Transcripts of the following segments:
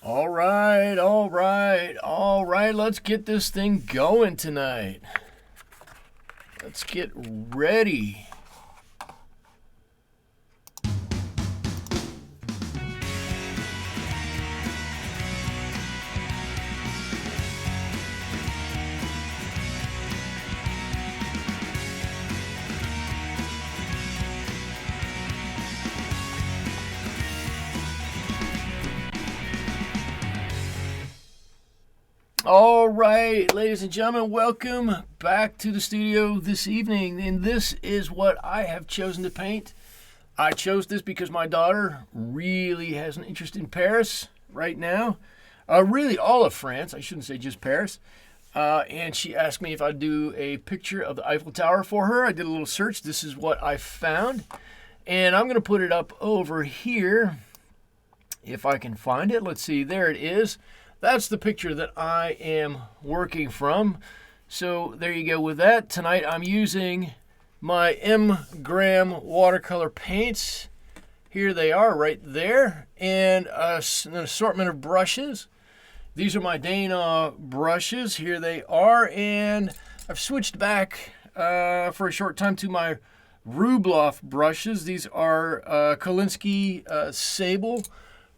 All right, all right, all right. Let's get this thing going tonight. Let's get ready. All right, ladies and gentlemen, welcome back to the studio this evening. And this is what I have chosen to paint. I chose this because my daughter really has an interest in Paris right now. Really all of France. I shouldn't say just Paris. And she asked me if I'd do a picture of the Eiffel Tower for her. I did a little search. This is what I found. And I'm going to put it up over here if I can find it. Let's see. There it is. That's the picture that I am working from. So there you go with that. Tonight I'm using my M-gram watercolor paints. Here they are right there. And an assortment of brushes. These are my Dana brushes. Here they are. And I've switched back for a short time to my Rubloff brushes. These are Kolinsky Sable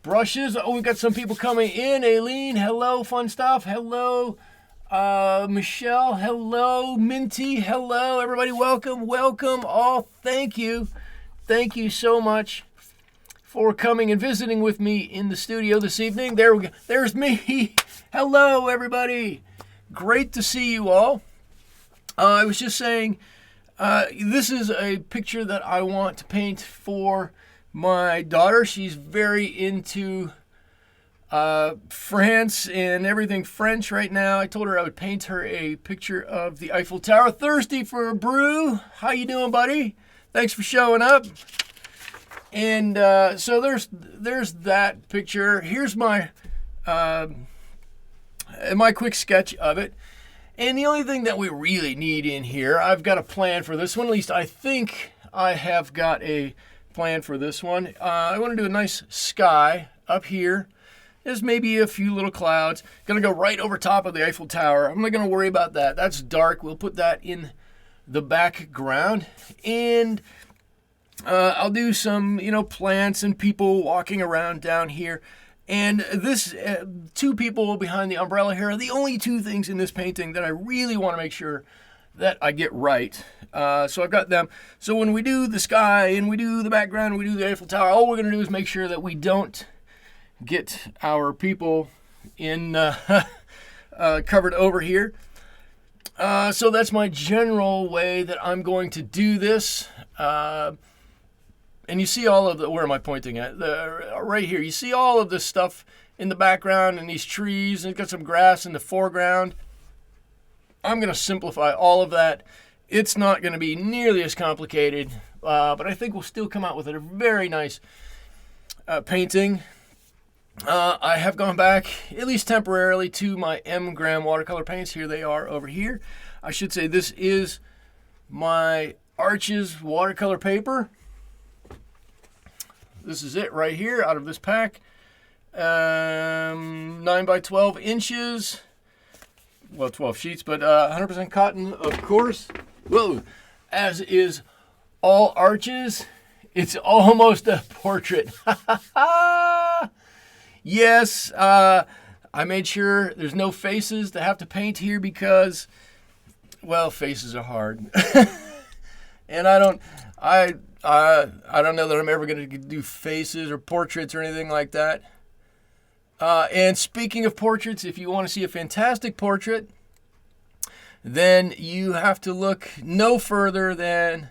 brushes. Oh, we've got some people coming in. Aileen, hello, fun stuff. Hello, Michelle, hello, Minty, hello, everybody. Welcome, welcome, all. Thank you so much for coming and visiting with me in the studio this evening. There we go. There's me. Hello, everybody. Great to see you all. I was just saying, this is a picture that I want to paint for my daughter. She's very into France and everything French right now. I told her I would paint her a picture of the Eiffel Tower. Thirsty for a brew? How you doing, buddy? Thanks for showing up. And so there's that picture. Here's my quick sketch of it. And the only thing that we really need in here, I've got a plan for this one. At least I think I have got a plan for this one. I want to do a nice sky up here. There's maybe a few little clouds. Gonna go right over top of the Eiffel Tower. I'm not gonna worry about that. That's dark. We'll put that in the background. And I'll do some, plants and people walking around down here. And this, two people behind the umbrella here are the only two things in this painting that I really want to make sure that I get right. So I've got them. So when we do the sky and we do the background and we do the Eiffel Tower, all we're going to do is make sure that we don't get our people in covered over here. So that's my general way that I'm going to do this. And you see all of the, where am I pointing at? Right here. You see all of this stuff in the background and these trees, and it's got some grass in the foreground. I'm going to simplify all of that. It's not going to be nearly as complicated, but I think we'll still come out with a very nice painting. I have gone back, at least temporarily, to my M-gram watercolor paints. Here they are over here. I should say this is my Arches watercolor paper. This is it right here out of this pack. 9 by 12 inches. Well, 12 sheets, but 100% cotton, of course. Whoa, as is all Arches. It's almost a portrait. Yes, I made sure there's no faces to have to paint here because, well, faces are hard. And I don't know that I'm ever going to do faces or portraits or anything like that. And speaking of portraits, if you want to see a fantastic portrait, then you have to look no further than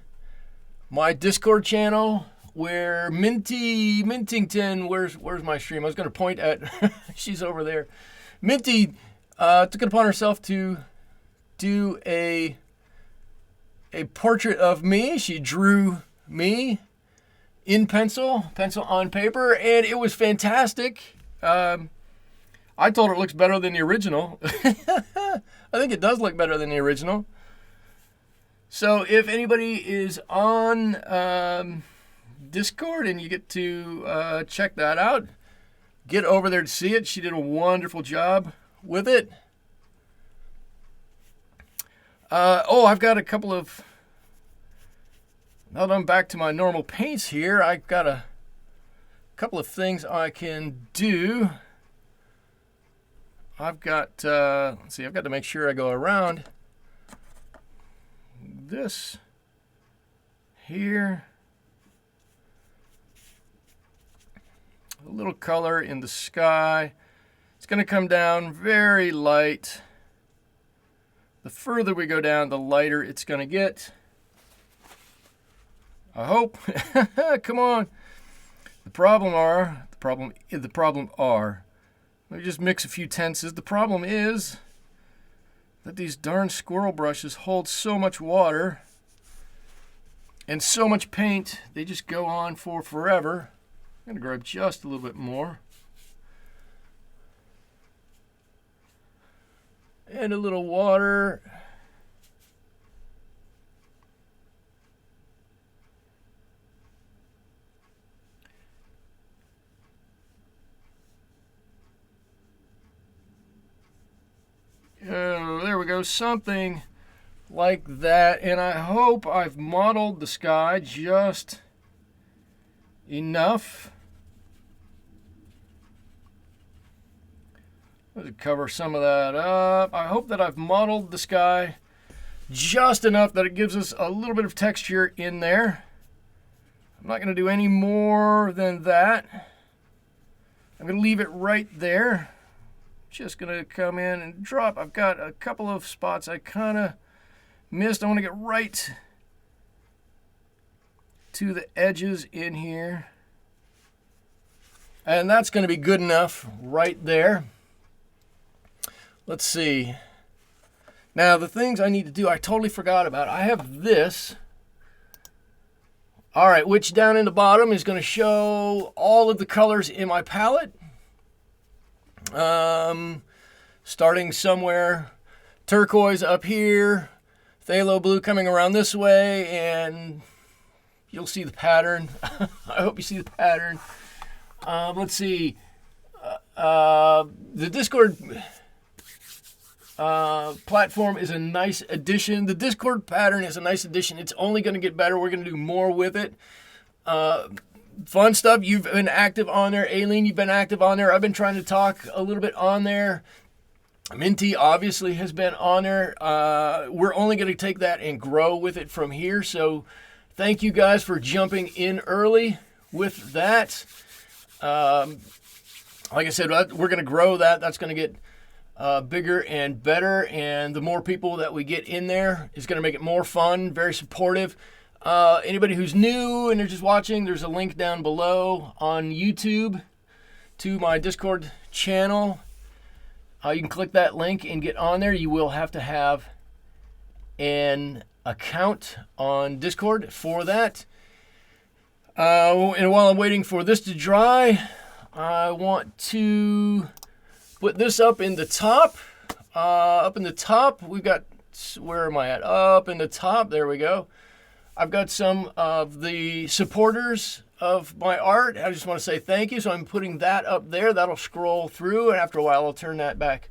my Discord channel, where Mintington, where's my stream? I was going to point at, she's over there. Minty took it upon herself to do a portrait of me. She drew me in pencil on paper, and it was fantastic. I told her it looks better than the original. I think it does look better than the original. So if anybody is on Discord and you get to check that out, get over there to see it. She did a wonderful job with it. I've got a couple of, now that I'm back to my normal paints here, I've got a couple of things I can do. I've got, let's see, I've got to make sure I go around this here. A little color in the sky. It's going to come down very light. The further we go down, the lighter it's going to get. I hope. Come on. The problem are, let me just mix a few tenses. The problem is that these darn squirrel brushes hold so much water and so much paint, they just go on for forever. I'm going to grab just a little bit more. And a little water. There we go, something like that. And I hope I've modeled the sky just enough. Let's cover some of that up. I hope that I've modeled the sky just enough that it gives us a little bit of texture in there. I'm not going to do any more than that. I'm going to leave it right there. Just going to come in and drop. I've got a couple of spots I kind of missed. I want to get right to the edges in here. And that's going to be good enough right there. Let's see. Now, the things I need to do, I totally forgot about. I have this. All right, which down in the bottom is going to show all of the colors in my palette. Starting somewhere, turquoise up here, phthalo blue coming around this way, and you'll see the pattern. I hope you see the pattern. Let's see. The Discord platform is a nice addition. The Discord pattern is a nice addition. It's only going to get better. We're going to do more with it. Fun stuff. You've been active on there. Aileen, you've been active on there. I've been trying to talk a little bit on there. Minty obviously has been on there. We're only going to take that and grow with it from here. So thank you guys for jumping in early with that. Like I said, we're going to grow that. That's going to get bigger and better. And the more people that we get in there is going to make it more fun, very supportive. Anybody who's new and they're just watching, there's a link down below on YouTube to my Discord channel. You can click that link and get on there. You will have to have an account on Discord for that. And while I'm waiting for this to dry, I want to put this up in the top. Up in the top, we've got, where am I at? Up in the top, there we go. I've got some of the supporters of my art. I just want to say thank you. So I'm putting that up there. That'll scroll through, and after a while I'll turn that back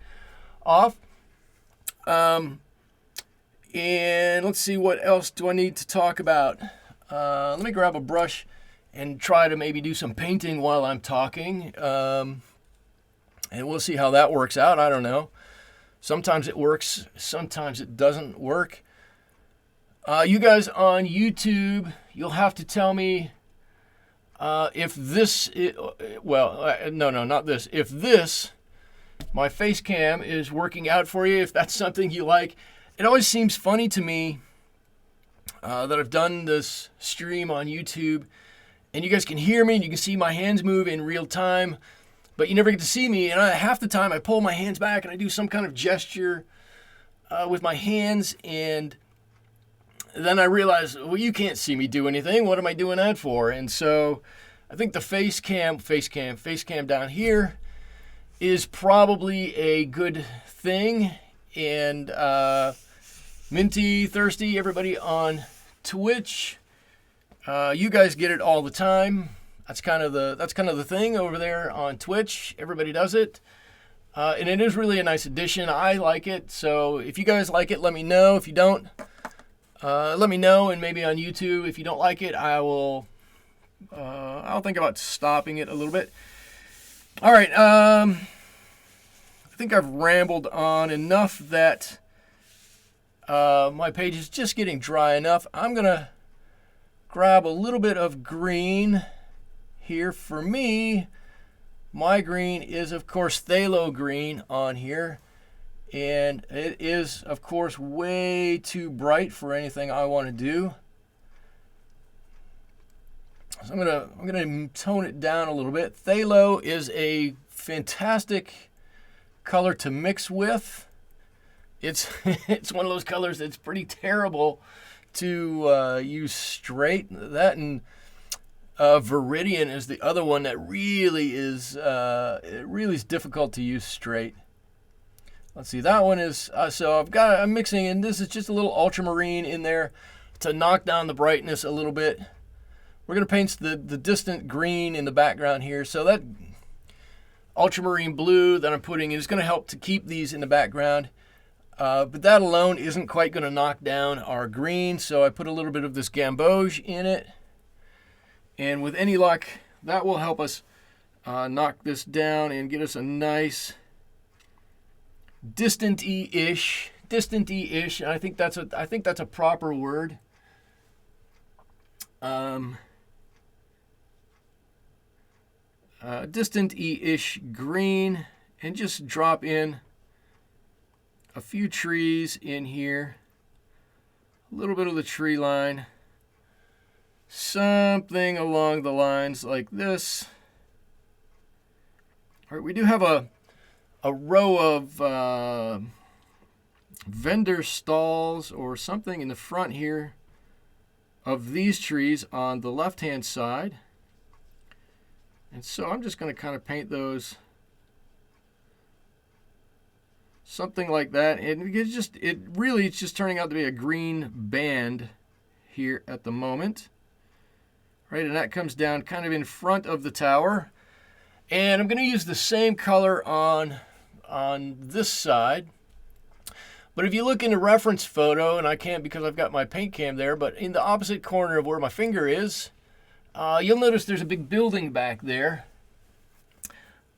off. And let's see, what else do I need to talk about? Let me grab a brush and try to maybe do some painting while I'm talking. And we'll see how that works out. I don't know. Sometimes it works, sometimes it doesn't work. You guys on YouTube, you'll have to tell me if this, not this. If this, my face cam, is working out for you, if that's something you like. It always seems funny to me that I've done this stream on YouTube, and you guys can hear me, and you can see my hands move in real time, but you never get to see me, and half the time I pull my hands back, and I do some kind of gesture with my hands, and then I realize, well, you can't see me do anything. What am I doing that for? And so I think the face cam down here is probably a good thing. And Minty, Thirsty, everybody on Twitch, you guys get it all the time. That's kind of the thing over there on Twitch. Everybody does it. And it is really a nice addition. I like it. So if you guys like it, let me know. If you don't, let me know. And maybe on YouTube, if you don't like it, I'll think about stopping it a little bit. All right. I think I've rambled on enough that my page is just getting dry enough. I'm going to grab a little bit of green here. For me, my green is, of course, phthalo green on here. And it is, of course, way too bright for anything I want to do. So I'm gonna tone it down a little bit. Phthalo is a fantastic color to mix with. It's it's one of those colors that's pretty terrible to use straight. That and Viridian is the other one that really is difficult to use straight. Let's see, that one is so I'm mixing, and this is just a little ultramarine in there to knock down the brightness a little bit. We're going to paint the distant green in the background here. So that ultramarine blue that I'm putting in is going to help to keep these in the background. But that alone isn't quite going to knock down our green. So I put a little bit of this gamboge in it. And with any luck, that will help us knock this down and get us a nice distant-y-ish. And I think that's a proper word. Distant-y-ish green, and just drop in a few trees in here, a little bit of the tree line, something along the lines like this. All right, we do have a row of vendor stalls or something in the front here of these trees on the left-hand side. And so I'm just going to kind of paint those something like that. And it's just turning out to be a green band here at the moment. Right, and that comes down kind of in front of the tower. And I'm going to use the same color on this side. But if you look in the reference photo, and I can't because I've got my paint cam there, but in the opposite corner of where my finger is, you'll notice there's a big building back there.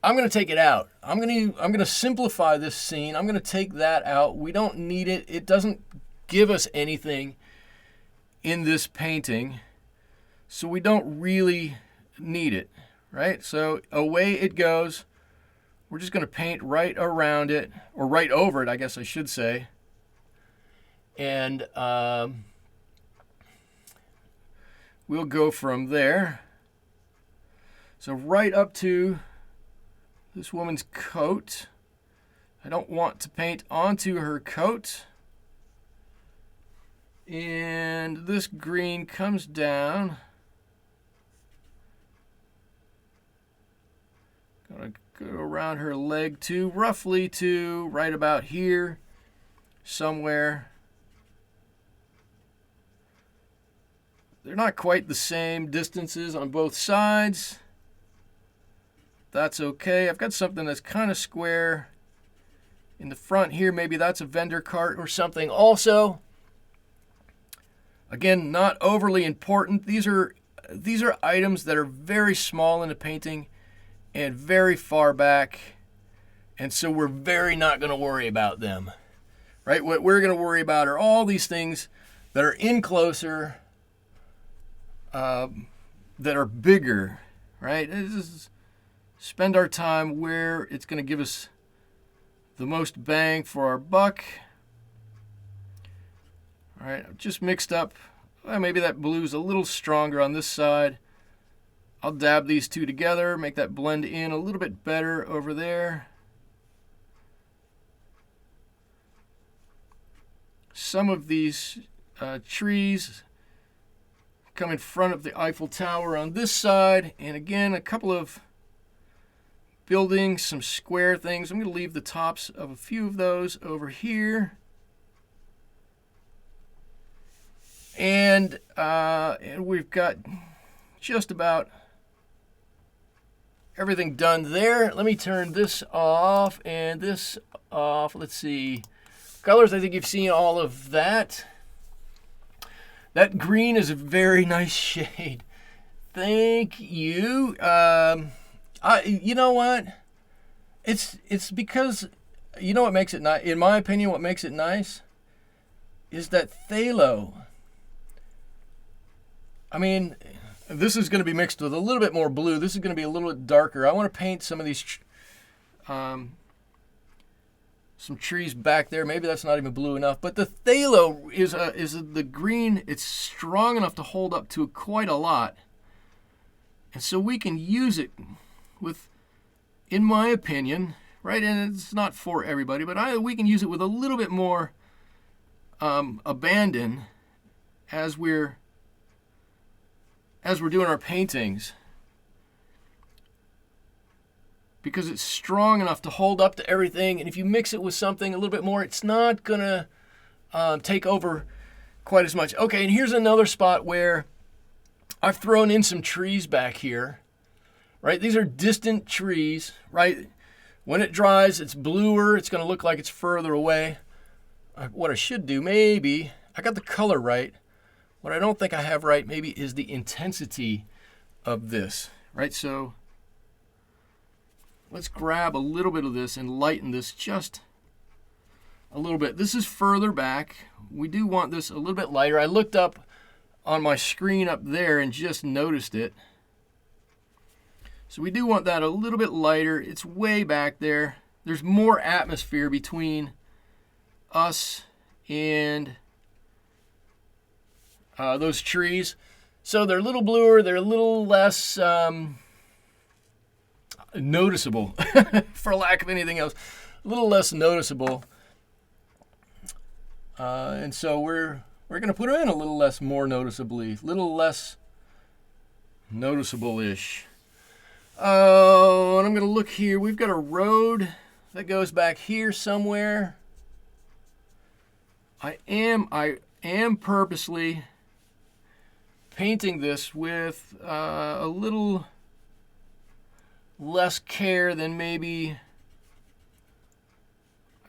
I'm going to take it out. I'm going to simplify this scene. I'm going to take that out. We don't need it. It doesn't give us anything in this painting, so we don't really need it, right? So away it goes. We're just going to paint right around it, or right over it, I guess I should say. And we'll go from there. So right up to this woman's coat. I don't want to paint onto her coat. And this green comes down. Gonna go around her leg too, roughly to right about here somewhere. They're not quite the same distances on both sides. That's okay. I've got something that's kind of square in the front here. Maybe that's a vendor cart or something also. Again, not overly important. These are items that are very small in the painting and very far back, and so we're very not going to worry about them, right? What we're going to worry about are all these things that are in closer, that are bigger, right? Just spend our time where it's going to give us the most bang for our buck. All right, I've just mixed up. Well, maybe that blue's a little stronger on this side. I'll dab these two together, make that blend in a little bit better over there. Some of these trees come in front of the Eiffel Tower on this side. And again, a couple of buildings, some square things. I'm going to leave the tops of a few of those over here. And we've got just about everything done there. Let me turn this off and this off. Let's see. Colors, I think you've seen all of that. That green is a very nice shade. Thank you. You know what? It's because, you know what makes it nice? In my opinion, what makes it nice is that phthalo. I mean, this is going to be mixed with a little bit more blue. This is going to be a little bit darker. I want to paint some of these, some trees back there. Maybe that's not even blue enough. But the phthalo is the green. It's strong enough to hold up to quite a lot. And so we can use it with, in my opinion, right? And it's not for everybody, but we can use it with a little bit more abandon as we're doing our paintings, because it's strong enough to hold up to everything. And if you mix it with something a little bit more, it's not gonna take over quite as much. Okay, and here's another spot where I've thrown in some trees back here, right? These are distant trees, right? When it dries, it's bluer. It's gonna look like it's further away. What I should do, maybe, I got the color right. What I don't think I have right maybe is the intensity of this, right? So let's grab a little bit of this and lighten this just a little bit. This is further back. We do want this a little bit lighter. I looked up on my screen up there and just noticed it. So we do want that a little bit lighter. It's way back there. There's more atmosphere between us and those trees. So they're a little bluer, they're a little less noticeable, for lack of anything else, a little less noticeable. And so we're going to put them in a little less more noticeably, a little less noticeable-ish. And I'm going to look here. We've got a road that goes back here somewhere. I am purposely painting this with a little less care than maybe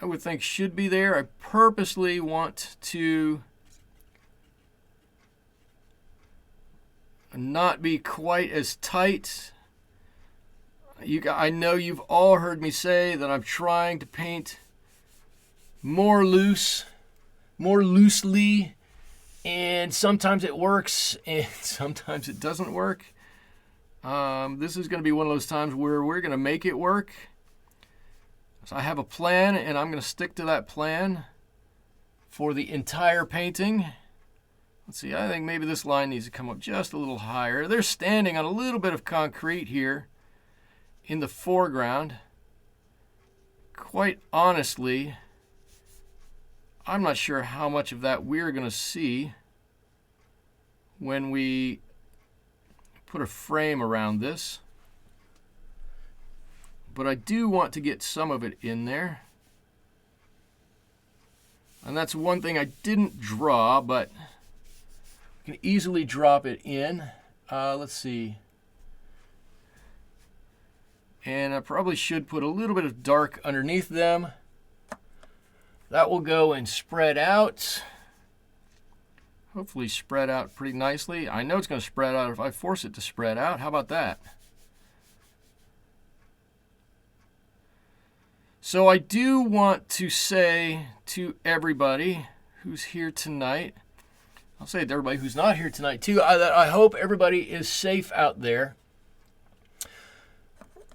I would think should be there. I purposely want to not be quite as tight. I know you've all heard me say that I'm trying to paint more loosely, and sometimes it works and sometimes it doesn't work. This is going to be one of those times where we're going to make it work. So I have a plan, and I'm going to stick to that plan for the entire painting. Let's see, I think maybe this line needs to come up just a little higher. They're standing on a little bit of concrete here in the foreground. Quite honestly, I'm not sure how much of that we're going to see when we put a frame around this. But I do want to get some of it in there. And that's one thing I didn't draw, but I can easily drop it in. Let's see. And I probably should put a little bit of dark underneath them. That will go and spread out. Hopefully spread out pretty nicely. I know it's going to spread out if I force it to spread out. How about that? So I do want to say to everybody who's here tonight, I'll say it to everybody who's not here tonight too, that I hope everybody is safe out there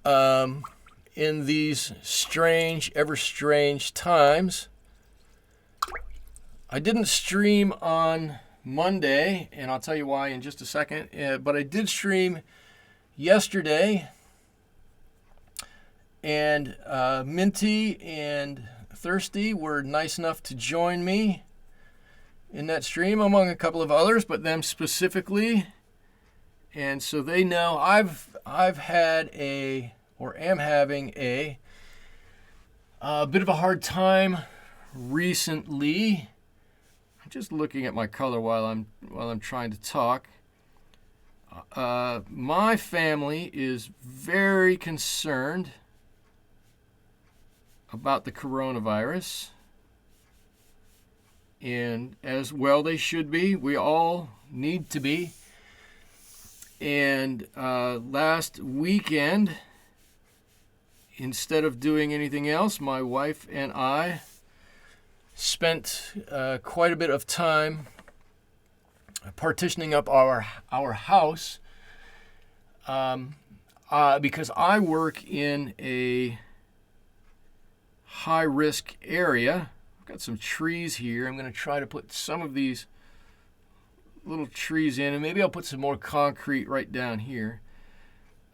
in these strange, ever strange times. I didn't stream on Monday, and I'll tell you why in just a second, but I did stream yesterday, and Minty and Thirsty were nice enough to join me in that stream, among a couple of others, but them specifically. And so they know I've had am having a bit of a hard time recently. I'm just looking at my color while I'm trying to talk. my family is very concerned about the coronavirus, and as well they should be. We all need to be. And last weekend, instead of doing anything else, my wife and I spent quite a bit of time partitioning up our house, because I work in a high-risk area. I've got some trees here. I'm going to try to put some of these little trees in, and maybe I'll put some more concrete right down here.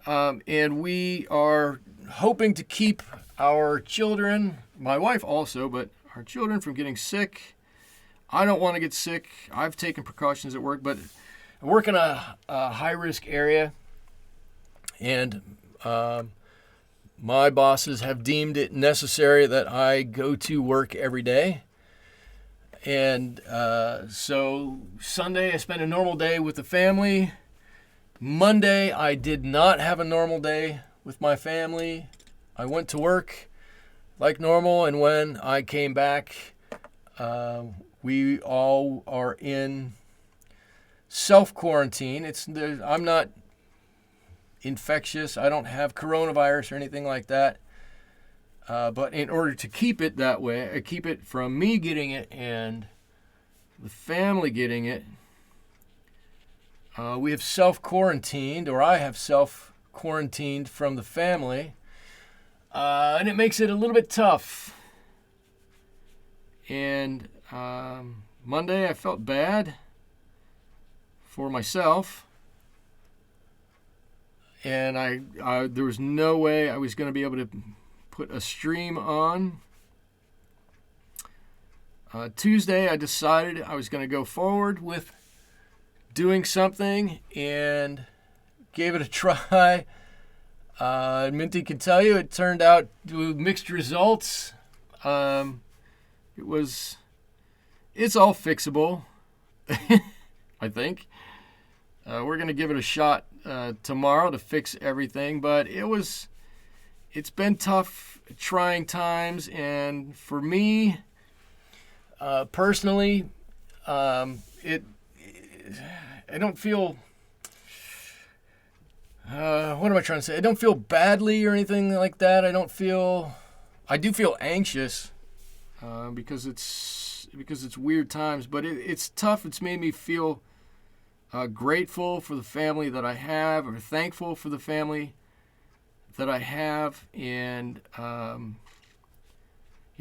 And we are hoping to keep our children, my wife also, but our children from getting sick. I don't want to get sick. I've taken precautions at work, but I work in a high-risk area, and my bosses have deemed it necessary that I go to work every day. And so Sunday I spent a normal day with the family. Monday I did not have a normal day with my family. I went to work like normal, and when I came back, we all are in self-quarantine. I'm not infectious. I don't have coronavirus or anything like that. But in order to keep it that way, keep it from me getting it and the family getting it, we have self-quarantined, or I have self-quarantined from the family, and it makes it a little bit tough. And Monday I felt bad for myself, and there was no way I was going to be able to put a stream on. Tuesday I decided I was going to go forward with doing something and gave it a try. Minty can tell you it turned out to mixed results. It's all fixable, I think. We're going to give it a shot tomorrow to fix everything, but it's been tough, trying times, and for me, personally, I don't feel, what am I trying to say? I don't feel badly or anything like that. I do feel anxious, because it's weird times, but it's tough. It's made me feel grateful for the family that I have, or thankful for the family that I have, and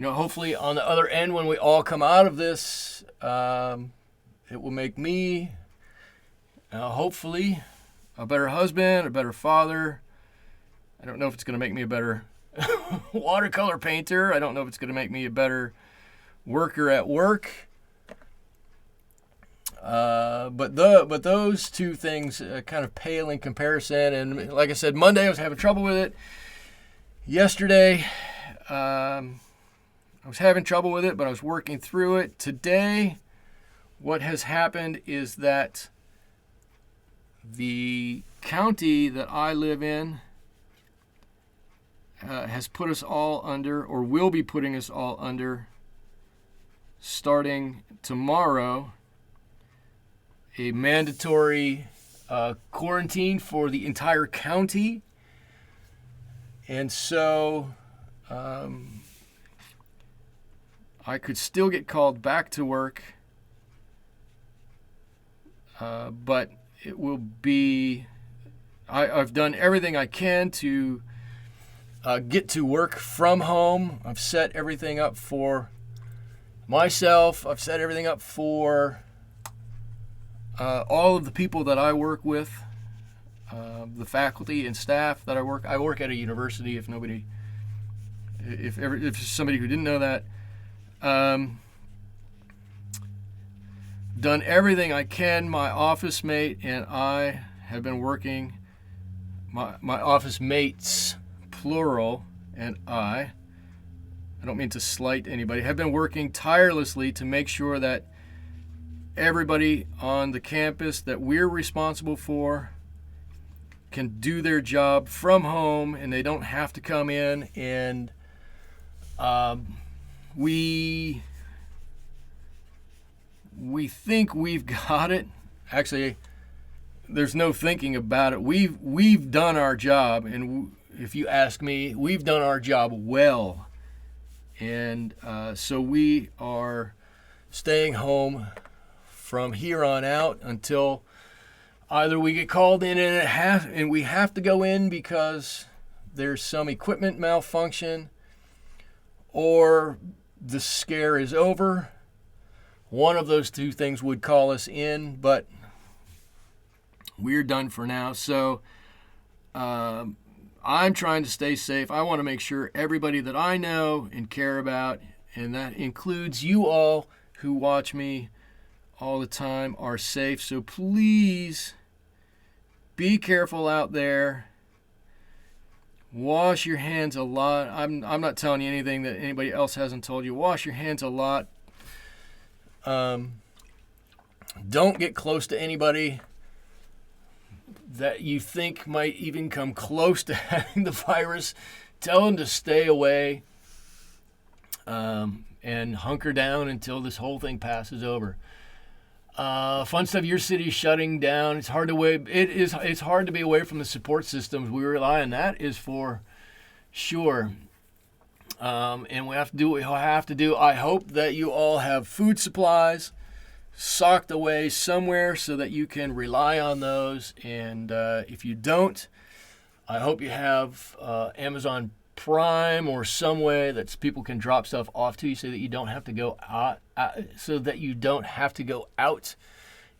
hopefully on the other end, when we all come out of this, it will make me hopefully a better husband, a better father. I don't know if it's going to make me a better watercolor painter. I don't know if it's going to make me a better worker at work. But those two things kind of pale in comparison. And like I said, Monday I was having trouble with it. Yesterday, I was having trouble with it, but I was working through it. Today, what has happened is that the county that I live in has put us all under, or will be putting us all under, starting tomorrow, a mandatory quarantine for the entire county. And so I could still get called back to work, but it will be, I've done everything I can to get to work from home. I've set everything up for myself. I've set everything up for all of the people that I work with, the faculty and staff that I work at a university, if somebody who didn't know that. Done everything I can. My office mate and I have been working, my office mates, plural, and I don't mean to slight anybody, have been working tirelessly to make sure that everybody on the campus that we're responsible for can do their job from home and they don't have to come in. And we think we've got it. Actually, there's no thinking about it. We've done our job, and if you ask me, we've done our job well. And so we are staying home from here on out until either we get called in and we have to go in because there's some equipment malfunction, or the scare is over. One of those two things would call us in, but we're done for now. So I'm trying to stay safe. I want to make sure everybody that I know and care about, and that includes you all who watch me all the time, are safe. So please be careful out there. Wash your hands a lot. I'm not telling you anything that anybody else hasn't told you. Wash your hands a lot. Don't get close to anybody that you think might even come close to having the virus. Tell them to stay away and hunker down until this whole thing passes over. Fun stuff. Your city's shutting down. It's hard to be away from the support systems we rely on. That is for sure. And we have to do what we have to do. I hope that you all have food supplies socked away somewhere so that you can rely on those. And if you don't, I hope you have Amazon Prime or some way that people can drop stuff off to you so that you don't have to go out,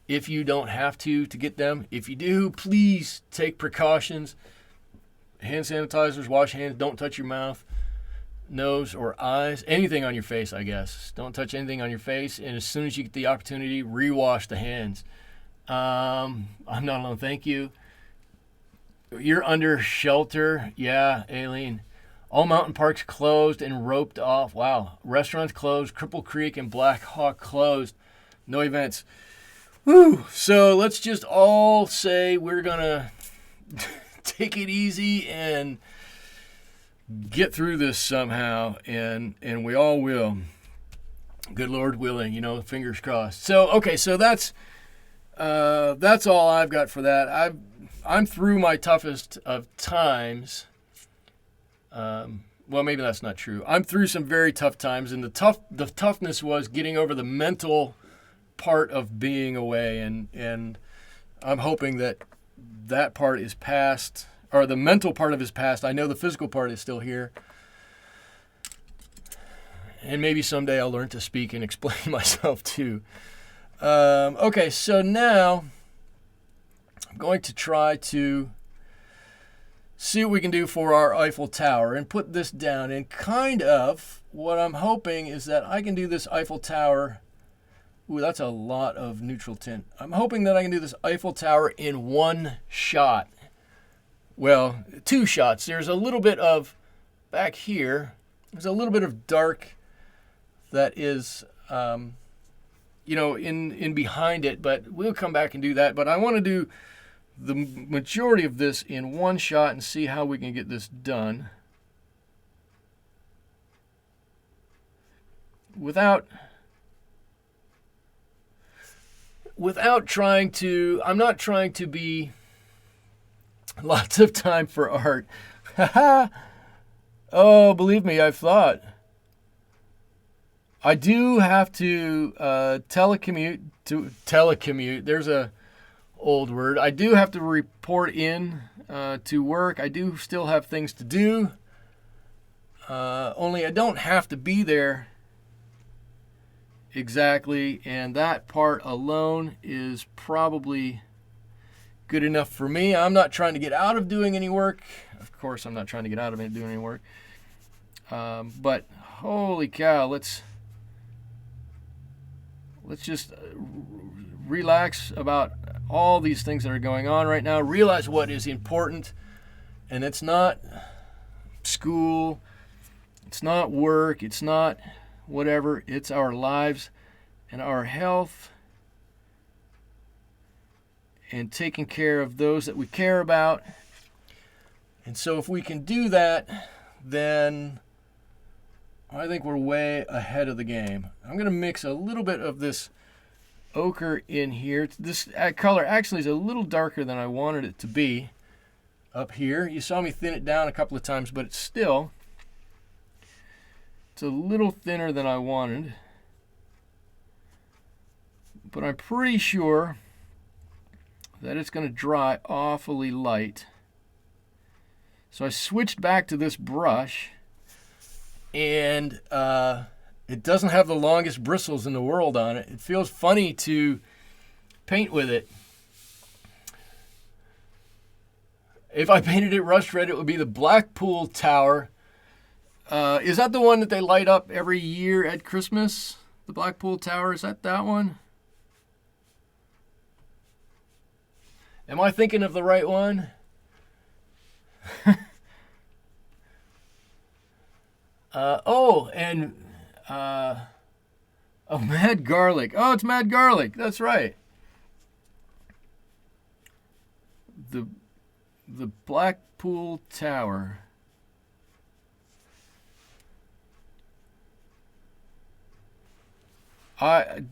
if you don't have to get them. If you do, please take precautions. Hand sanitizers, wash hands, don't touch your mouth, nose, or eyes, anything on your face, I guess. Don't touch anything on your face, and as soon as you get the opportunity, rewash the hands. I'm not alone, thank you. You're under shelter, yeah, Aileen. All mountain parks closed and roped off. Wow. Restaurants closed, Cripple Creek and Black Hawk closed. No events. Woo! So let's just all say we're gonna take it easy and get through this somehow, and we all will. Good Lord willing, fingers crossed. So okay, so that's all I've got for that. I'm through my toughest of times. Well, maybe that's not true. I'm through some very tough times, and the toughness was getting over the mental part of being away, and I'm hoping that part is past, or the mental part of it is past. I know the physical part is still here, and maybe someday I'll learn to speak and explain myself too. Okay, so now I'm going to try to see what we can do for our Eiffel Tower and put this down. And kind of what I'm hoping is that I can do this Eiffel Tower. Ooh, that's a lot of neutral tint. I'm hoping that I can do this Eiffel Tower in one shot. Well, two shots. There's a little bit of, back here, there's a little bit of dark that is, in behind it, but we'll come back and do that. But I want to do the majority of this in one shot and see how we can get this done without trying to, I'm not trying to be lots of time for art. Oh, believe me, I've thought. I do have to telecommute. There's a old word. I do have to report in to work. I do still have things to do. Only I don't have to be there exactly, and that part alone is probably good enough for me. I'm not trying to get out of doing any work. Of course, I'm not trying to get out of doing any work. But holy cow, let's just relax about all these things that are going on right now. Realize what is important, and it's not school, it's not work, it's not whatever, it's our lives and our health and taking care of those that we care about. And so if we can do that, then I think we're way ahead of the game. I'm going to mix a little bit of this ochre in here. This color actually is a little darker than I wanted it to be up here. You saw me thin it down a couple of times, but it's a little thinner than I wanted. But I'm pretty sure that it's going to dry awfully light. So I switched back to this brush, and it doesn't have the longest bristles in the world on it. It feels funny to paint with it. If I painted it rust red, it would be the Blackpool Tower. Is that the one that they light up every year at Christmas? The Blackpool Tower, is that one? Am I thinking of the right one? Mad Garlic. Oh, it's Mad Garlic. That's right. The Blackpool Tower. I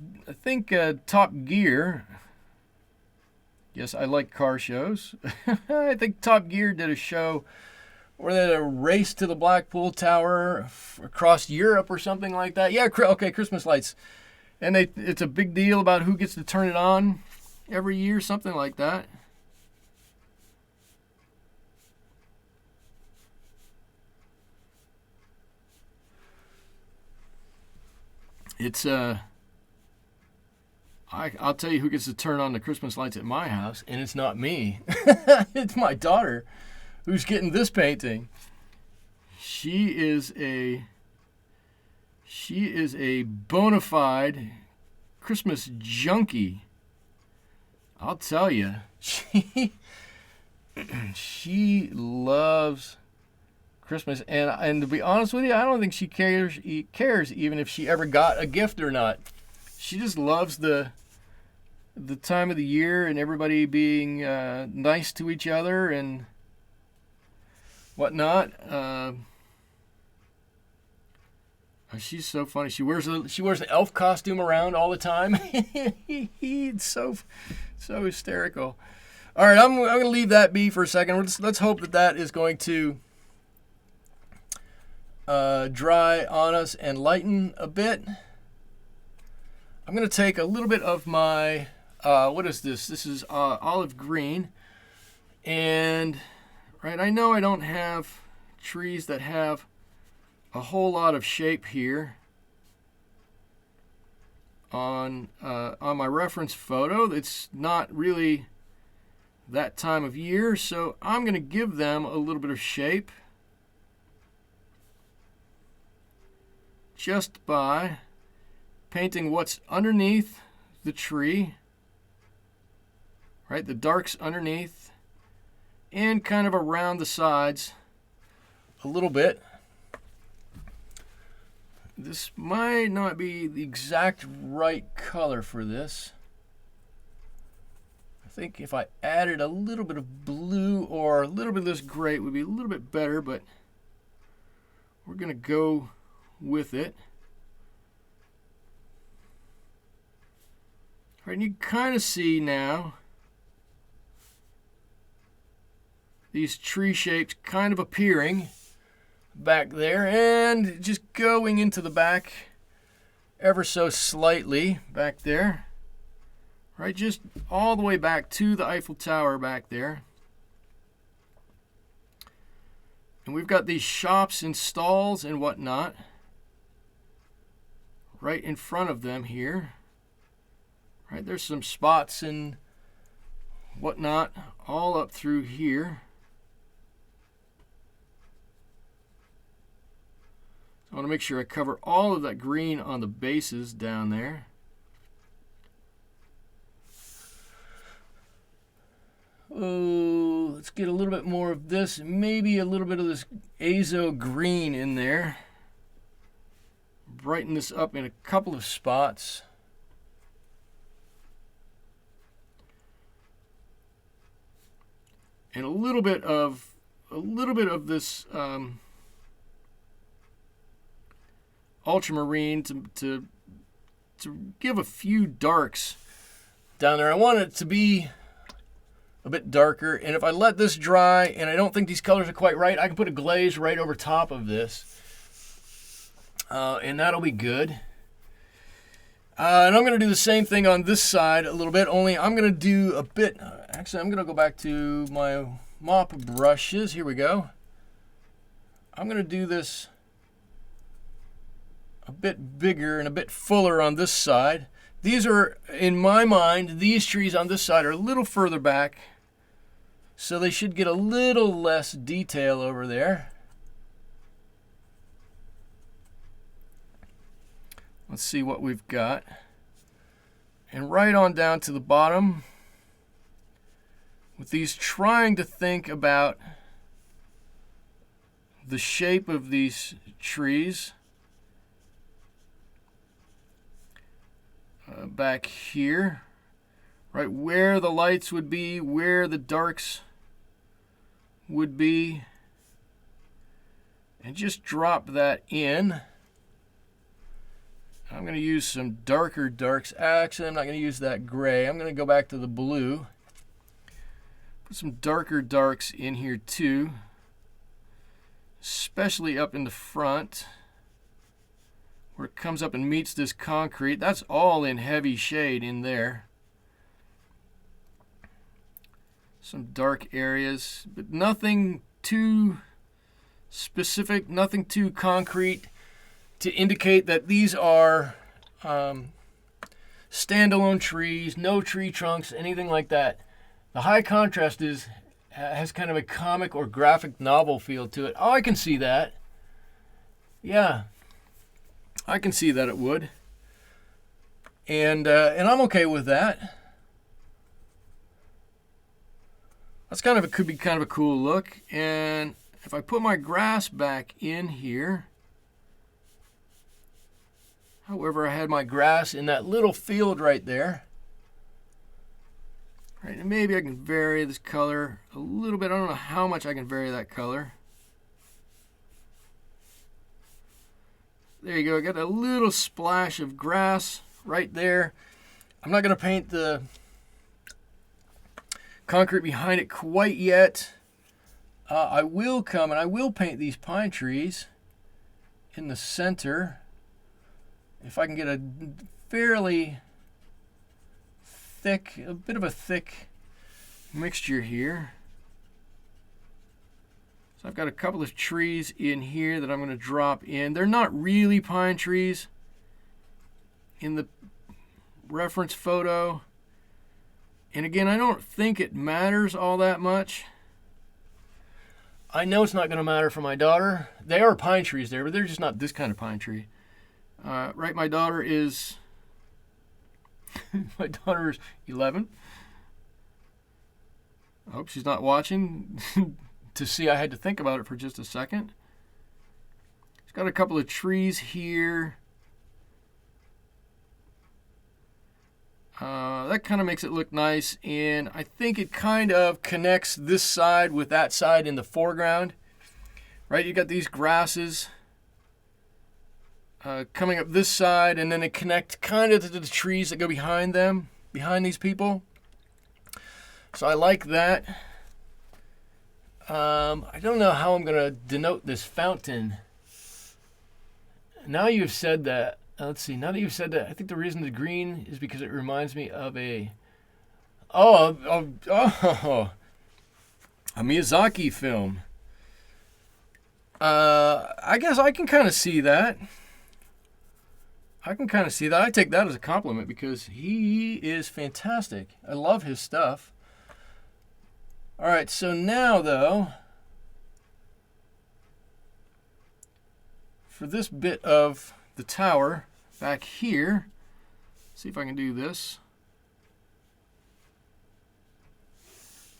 think Top Gear. Yes, I like car shows. I think Top Gear did a show where they had a race to the Blackpool Tower across Europe or something like that. Yeah, okay, Christmas lights. And it's a big deal about who gets to turn it on every year, something like that. It's I'll tell you who gets to turn on the Christmas lights at my house, and it's not me. It's my daughter who's getting this painting. She is a bona fide Christmas junkie. I'll tell you. She loves Christmas, and to be honest with you, I don't think she cares even if she ever got a gift or not. She just loves the time of the year and everybody being nice to each other and whatnot. She's so funny. She wears the elf costume around all the time. It's so hysterical. All right, I'm going to leave that be for a second. Let's hope that is going to dry on us and lighten a bit. I'm going to take a little bit of my, what is this? This is olive green. And, right, I know I don't have trees that have a whole lot of shape here on my reference photo. It's not really that time of year, so I'm going to give them a little bit of shape just by painting what's underneath the tree, right? The darks underneath and kind of around the sides a little bit. This might not be the exact right color for this. I think if I added a little bit of blue or a little bit of this gray, it would be a little bit better, but we're going to go with it. All right, and you kind of see now these tree shapes kind of appearing back there and just going into the back ever so slightly back there. Right, just all the way back to the Eiffel Tower back there. And we've got these shops and stalls and whatnot right in front of them here. Right, there's some spots and whatnot all up through here. I want to make sure I cover all of that green on the bases down there. Oh, let's get a little bit more of this, maybe a little bit of this azo green in there. Brighten this up in a couple of spots. and a little bit of this ultramarine to give a few darks down there. I want it to be a bit darker, and if I let this dry and I don't think these colors are quite right, I can put a glaze right over top of this, and that'll be good. And I'm going to do the same thing on this side a little bit, only I'm going to do a bit, actually I'm going to go back to my mop brushes. Here we go. I'm going to do this a bit bigger and a bit fuller on this side. These are, in my mind, these trees on this side are a little further back, so they should get a little less detail over there. Let's see what we've got. And right on down to the bottom, with these trying to think about the shape of these trees. Back here, right where the lights would be, where the darks would be, and just drop that in. I'm going to use some darker darks. Actually, I'm not going to use that gray. I'm going to go back to the blue. Put some darker darks in here too, especially up in the front where it comes up and meets this concrete. That's all in heavy shade in there. Some dark areas, but nothing too specific, nothing too concrete to indicate that these are standalone trees, no tree trunks, anything like that. The high contrast has kind of a comic or graphic novel feel to it. Oh, I can see that. Yeah, I can see that it would. And I'm okay with that. That's could be kind of a cool look. And if I put my grass back in here, however, I had my grass in that little field right there. Right, and maybe I can vary this color a little bit. I don't know how much I can vary that color. There you go. I got a little splash of grass right there. I'm not going to paint the concrete behind it quite yet. I will come and I will paint these pine trees in the center. If I can get a fairly thick, a bit of a thick mixture here. So I've got a couple of trees in here that I'm going to drop in. They're not really pine trees in the reference photo. And again, I don't think it matters all that much. I know it's not going to matter for my daughter. They are pine trees there, but they're just not this kind of pine tree. Right, my daughter is 11. I hope she's not watching to see I had to think about it for just a second. It's got a couple of trees here. That kind of makes it look nice, and I think it kind of connects this side with that side in the foreground. Right, you got these grasses coming up this side, and then they connect kind of to the trees that go behind them, behind these people. So I like that. I don't know how I'm going to denote this fountain. Now you've said that, let's see, now that you've said that, I think the reason the green is because it reminds me of a Miyazaki film. I guess I can kind of see that. I take that as a compliment because he is fantastic. I love his stuff. All right, so now though, for this bit of the tower back here, see if I can do this.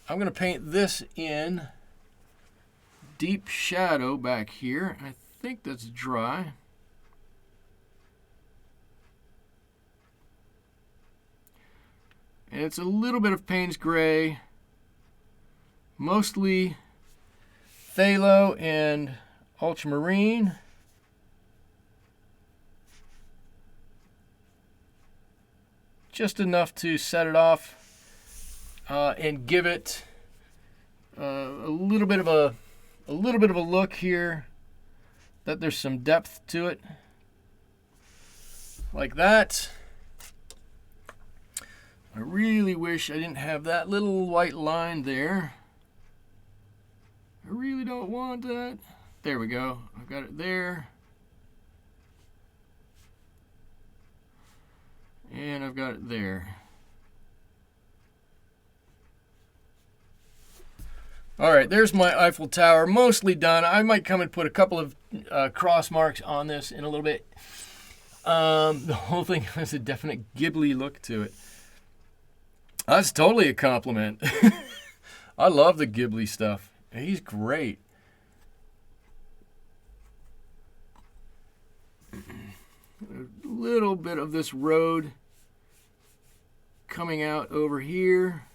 I'm going to paint this in deep shadow back here. I think that's dry. And it's a little bit of Payne's Gray mostly phthalo and ultramarine. Just enough to set it off and give it a little bit of a look here, that there's some depth to it, like that. I really wish I didn't have that little white line there. I really don't want that. There we go. I've got it there. And I've got it there. All right, there's my Eiffel Tower, mostly done. I might come and put a couple of cross marks on this in a little bit. The whole thing has a definite Ghibli look to it. That's totally a compliment. I love the Ghibli stuff. He's great. A little bit of this road coming out over here.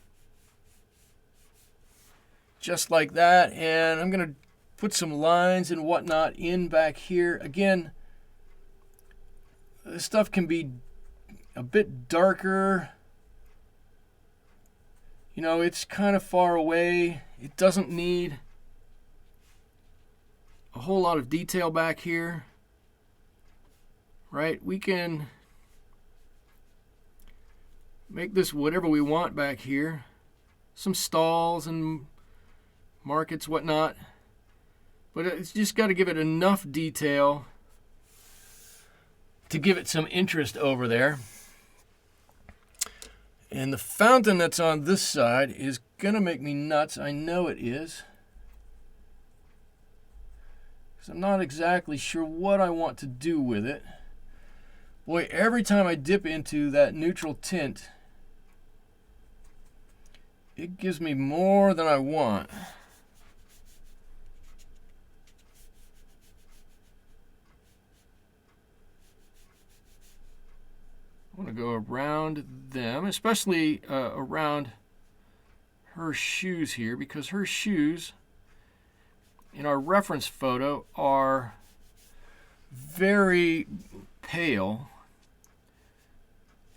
Just like that. And I'm going to put some lines and whatnot in back here. Again, this stuff can be a bit darker. You know, it's kind of far away. It doesn't need a whole lot of detail back here. Right? We can make this whatever we want back here. Some stalls and markets, whatnot. But it's just got to give it enough detail to give it some interest over there. And the fountain that's on this side is going to make me nuts. I know it is. Because I'm not exactly sure what I want to do with it. Boy, every time I dip into that neutral tint, it gives me more than I want. I want to go around them, especially around her shoes here, because her shoes in our reference photo are very pale.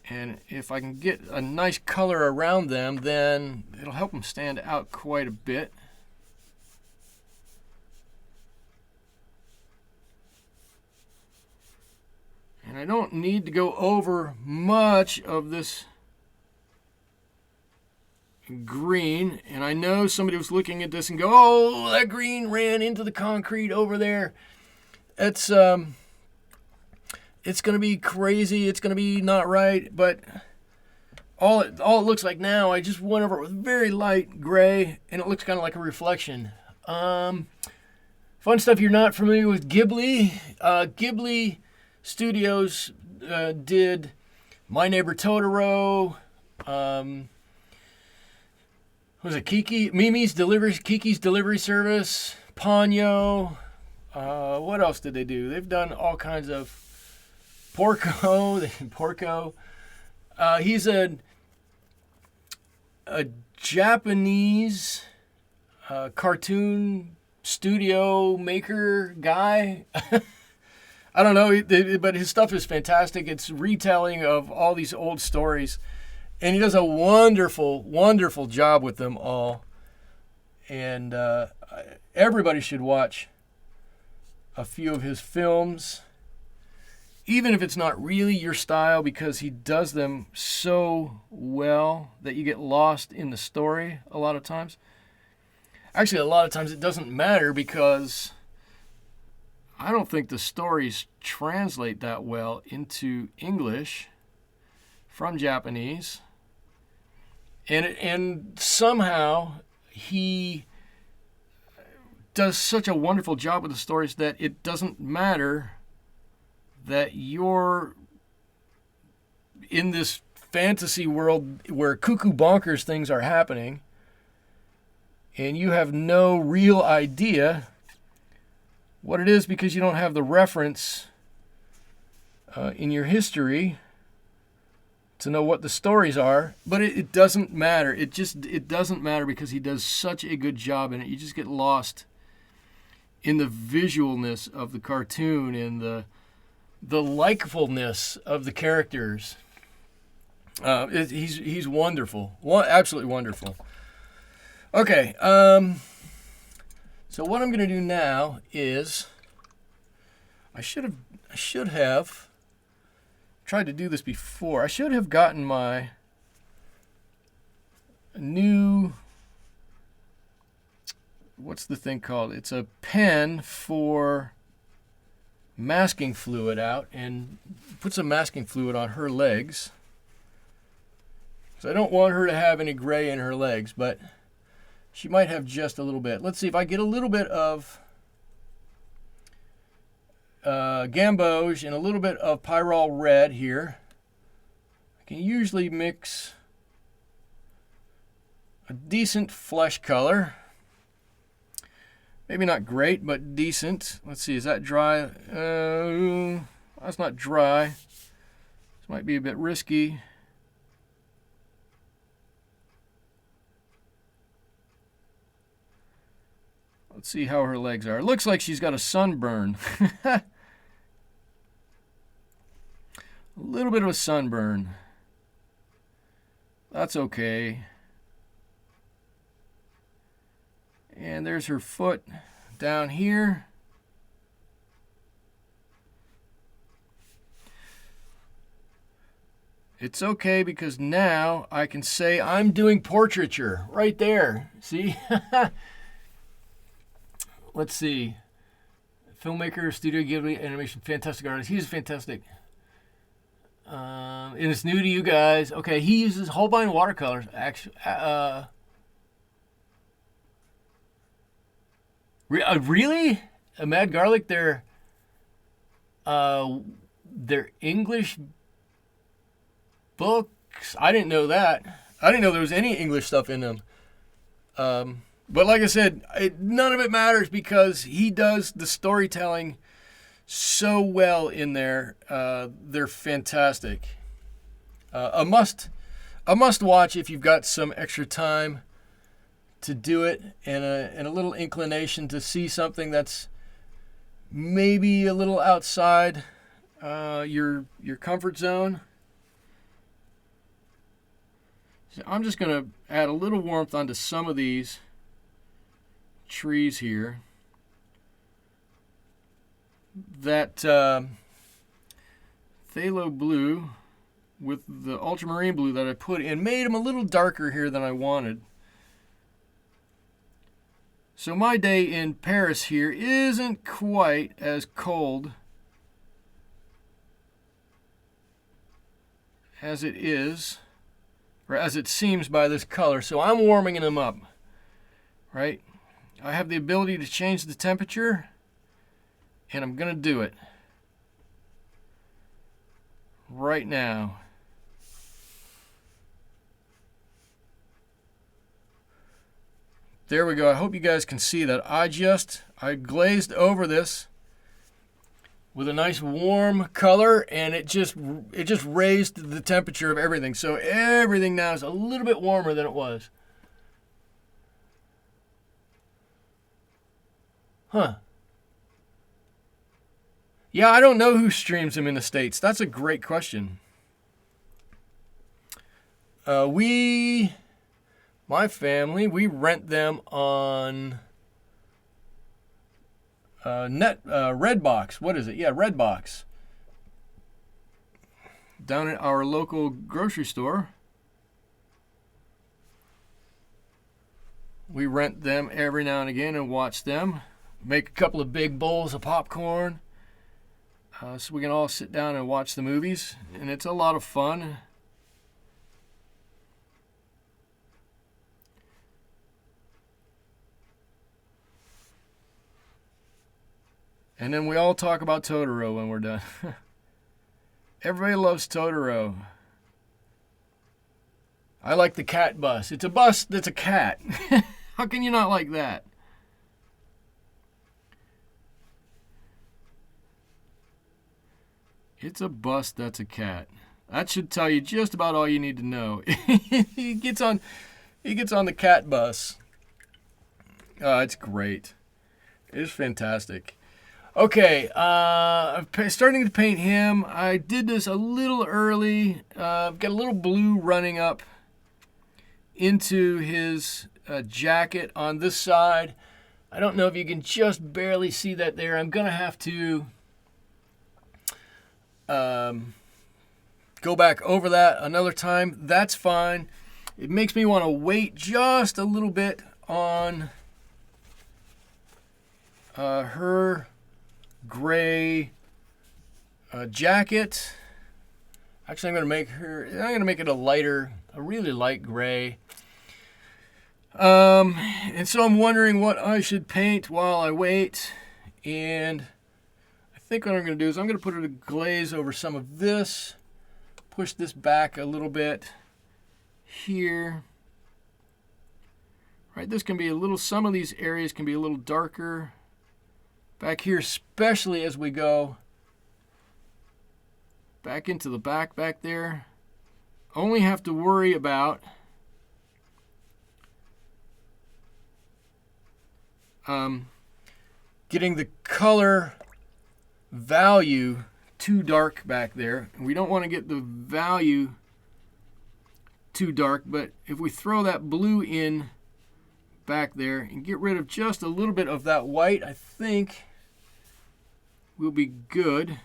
And if I can get a nice color around them, then it'll help them stand out quite a bit. And I don't need to go over much of this green. And I know somebody was looking at this and go, oh, that green ran into the concrete over there. It's going to be crazy. It's going to be not right. But all it looks like now, I just went over it with very light gray, and it looks kind of like a reflection. Fun stuff. You're not familiar with Ghibli. Ghibli Studios did My Neighbor Totoro. Was it Kiki's Delivery Service, Ponyo. What else did they do? They've done all kinds of Porco. He's a Japanese cartoon studio maker guy. I don't know, but his stuff is fantastic. It's retelling of all these old stories. And he does a wonderful, wonderful job with them all. And everybody should watch a few of his films, even if it's not really your style, because he does them so well that you get lost in the story a lot of times. Actually, a lot of times it doesn't matter, because I don't think the stories translate that well into English from Japanese. And somehow he does such a wonderful job with the stories that it doesn't matter that you're in this fantasy world where cuckoo bonkers things are happening and you have no real idea what it is, because you don't have the reference in your history to know what the stories are, but it doesn't matter. It doesn't matter because he does such a good job in it. You just get lost in the visualness of the cartoon and the likableness of the characters. He's wonderful, absolutely wonderful. Okay, so what I'm going to do now is I should have tried to do this before. I should have gotten my new, what's the thing called? It's a pen for masking fluid out, and put some masking fluid on her legs. So I don't want her to have any gray in her legs, but she might have just a little bit. Let's see if I get a little bit of gamboge and a little bit of pyrrole red here. I can usually mix a decent flesh color. Maybe not great, but decent. Let's see, is that dry? That's not dry. This might be a bit risky. Let's see how her legs are. It looks like she's got a sunburn. A little bit of a sunburn. That's okay. And there's her foot down here. It's okay because now I can say I'm doing portraiture right there. See? Let's see. Filmmaker, Studio Ghibli, animation, fantastic artist. He's fantastic. And it's new to you guys. Okay, he uses Holbein watercolors. Actually, really? Mad Garlic, they're English books. I didn't know that. I didn't know there was any English stuff in them. But like I said, none of it matters because he does the storytelling so well in there. They're fantastic. A must watch if you've got some extra time to do it and a little inclination to see something that's maybe a little outside your comfort zone. So I'm just going to add a little warmth onto some of these trees here. That phthalo blue with the ultramarine blue that I put in made them a little darker here than I wanted. So my day in Paris here isn't quite as cold as it is, or as it seems by this color. So I'm warming them up, right? I have the ability to change the temperature, and I'm going to do it right now. There we go. I hope you guys can see that. I glazed over this with a nice warm color, and it just raised the temperature of everything. So everything now is a little bit warmer than it was. Huh. Yeah, I don't know who streams them in the States. That's a great question. My family, we rent them on Redbox. What is it? Yeah, Redbox. Down at our local grocery store. We rent them every now and again and watch them. Make a couple of big bowls of popcorn. So we can all sit down and watch the movies. And it's a lot of fun. And then we all talk about Totoro when we're done. Everybody loves Totoro. I like the cat bus. It's a bus that's a cat. How can you not like that? It's a bus that's a cat. That should tell you just about all you need to know. He gets on the cat bus. It's great. It's fantastic. Okay, I'm starting to paint him. I did this a little early. I've got a little blue running up into his jacket on this side. I don't know if you can just barely see that there. I'm going to have to go back over that another time. That's fine. It makes me want to wait just a little bit on her gray jacket. Actually, I'm going to make it a really light gray. And so I'm wondering what I should paint while I wait. And I think what I'm going to do is I'm going to put a glaze over some of this. Push this back a little bit here. Right, this can be some of these areas can be a little darker. Back here, especially as we go back into the back there. Only have to worry about getting the color value too dark back there. We don't want to get the value too dark, but if we throw that blue in back there and get rid of just a little bit of that white, I think we'll be good.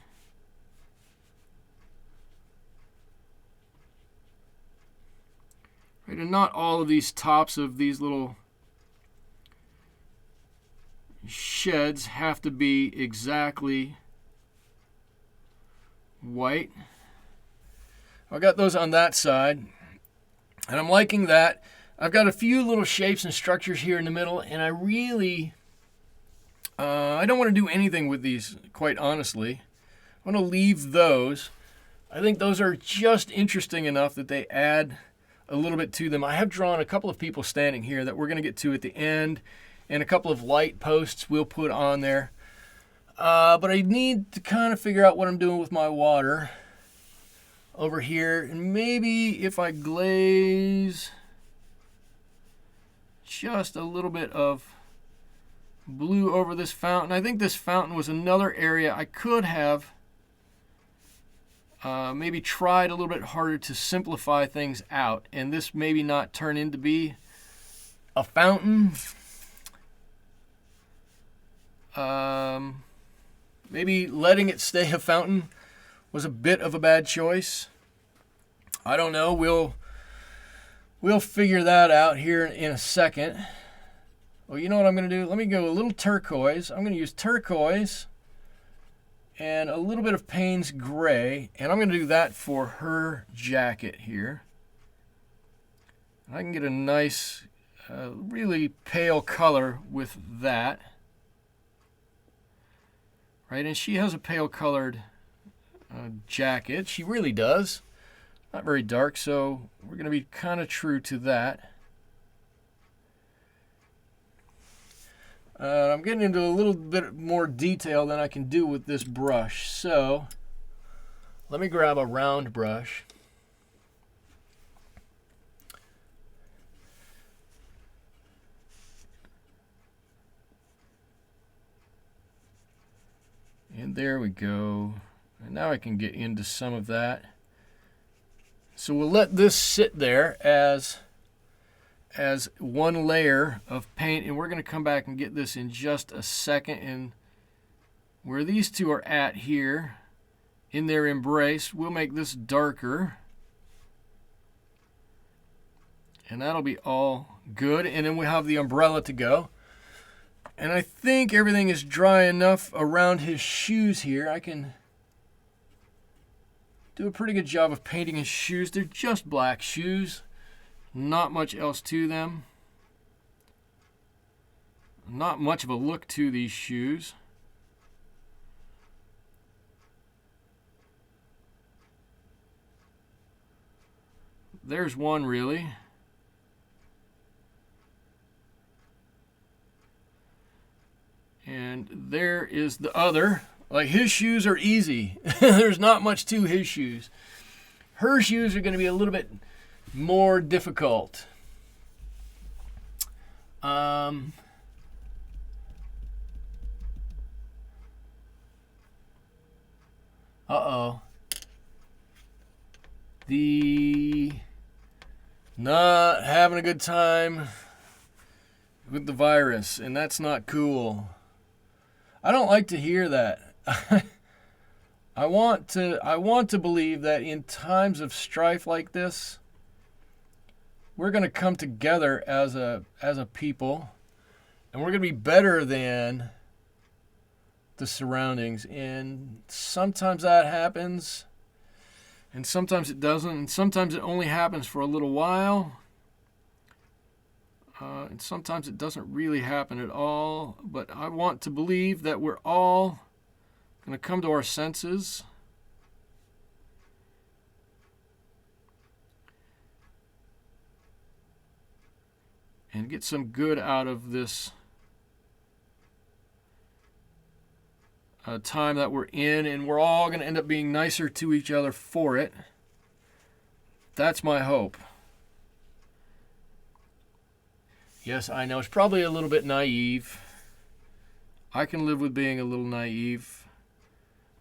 Right, and not all of these tops of these little sheds have to be exactly white. I got those on that side, and I'm liking that. I've got a few little shapes and structures here in the middle, and I really I don't want to do anything with these, quite honestly. I want to leave those. I think those are just interesting enough that they add a little bit to them. I have drawn a couple of people standing here that we're going to get to at the end, and a couple of light posts we'll put on there. But I need to kind of figure out what I'm doing with my water over here. And maybe if I glaze just a little bit of blue over this fountain. I think this fountain was another area I could have maybe tried a little bit harder to simplify things out. And this maybe not turn into be a fountain. Maybe letting it stay a fountain was a bit of a bad choice. I don't know. We'll figure that out here in a second. Well, you know what I'm going to do? Let me go a little turquoise. I'm going to use turquoise and a little bit of Payne's gray, and I'm going to do that for her jacket here. I can get a nice, really pale color with that. Right, and she has a pale colored jacket. She really does. Not very dark, so we're going to be kind of true to that. I'm getting into a little bit more detail than I can do with this brush. So let me grab a round brush. And there we go. And now I can get into some of that. So we'll let this sit there as one layer of paint, and we're going to come back and get this in just a second. And where these two are at here in their embrace, we'll make this darker. And that'll be all good. And then we have the umbrella to go. And I think everything is dry enough around his shoes here. I can do a pretty good job of painting his shoes. They're just black shoes. Not much else to them. Not much of a look to these shoes. There's one really. And there is the other. Like, his shoes are easy. There's not much to his shoes. Her shoes are going to be a little bit more difficult. Uh-oh. Not having a good time with the virus, and that's not cool. I don't like to hear that. I want to believe that in times of strife like this, we're going to come together as a people, and we're going to be better than the surroundings. And sometimes that happens, and sometimes it doesn't, and sometimes it only happens for a little while, and sometimes it doesn't really happen at all. But I want to believe that we're all going to come to our senses and get some good out of this time that we're in, and we're all going to end up being nicer to each other for it. That's my hope. Yes, I know it's probably a little bit naive. I can live with being a little naive.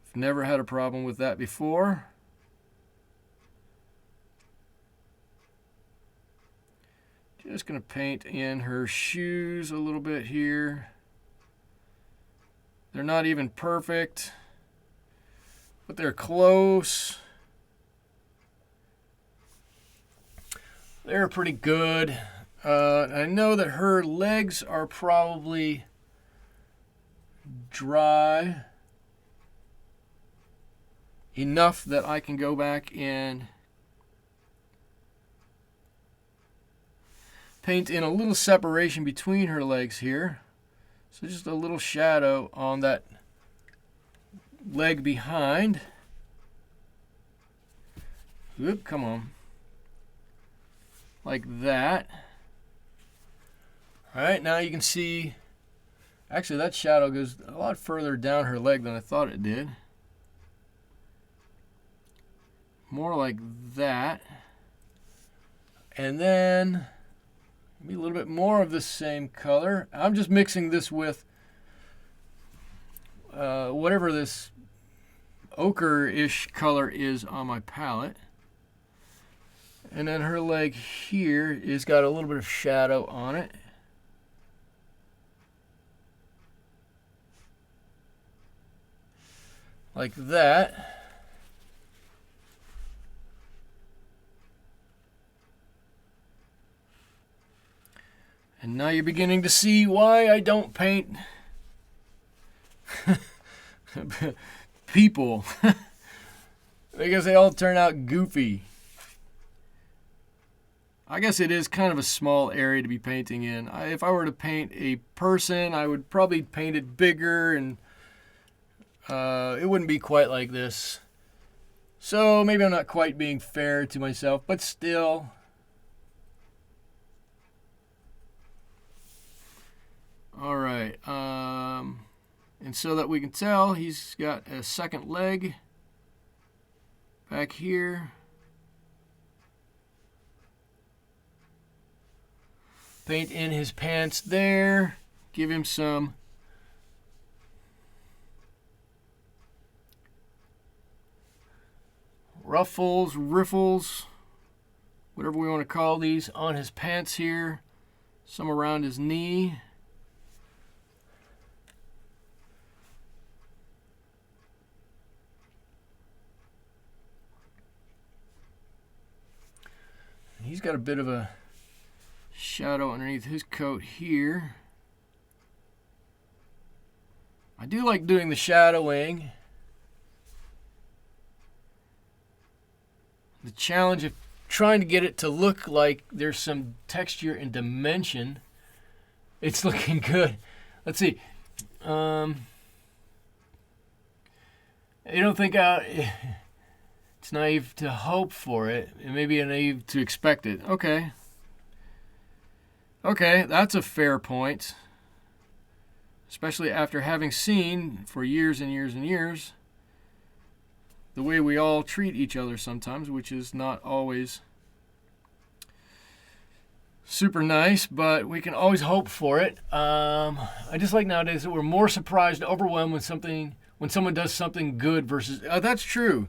I've never had a problem with that before. Just going to paint in her shoes a little bit here. They're not even perfect, but they're close. They're pretty good. I know that her legs are probably dry enough that I can go back and paint in a little separation between her legs here. So just a little shadow on that leg behind. Oop, come on. Like that. All right, now you can see, actually that shadow goes a lot further down her leg than I thought it did. More like that. And then maybe a little bit more of the same color. I'm just mixing this with whatever this ochre-ish color is on my palette. And then her leg here is got a little bit of shadow on it. Like that. And now you're beginning to see why I don't paint people. Because they all turn out goofy. I guess it is kind of a small area to be painting in. If I were to paint a person, I would probably paint it bigger, and it wouldn't be quite like this. So maybe I'm not quite being fair to myself, but still. All right, and so that we can tell, he's got a second leg back here. Paint in his pants there. Give him some ruffles, riffles, whatever we want to call these, on his pants here. Some around his knee. He's got a bit of a shadow underneath his coat here. I do like doing the shadowing. The challenge of trying to get it to look like there's some texture and dimension. It's looking good. Let's see. You don't think it's naive to hope for it. It may be naive to expect it. Okay. Okay, that's a fair point. Especially after having seen for years and years and years the way we all treat each other sometimes, which is not always super nice, but we can always hope for it. I just like nowadays that we're more surprised and overwhelmed when someone does something good versus that's true.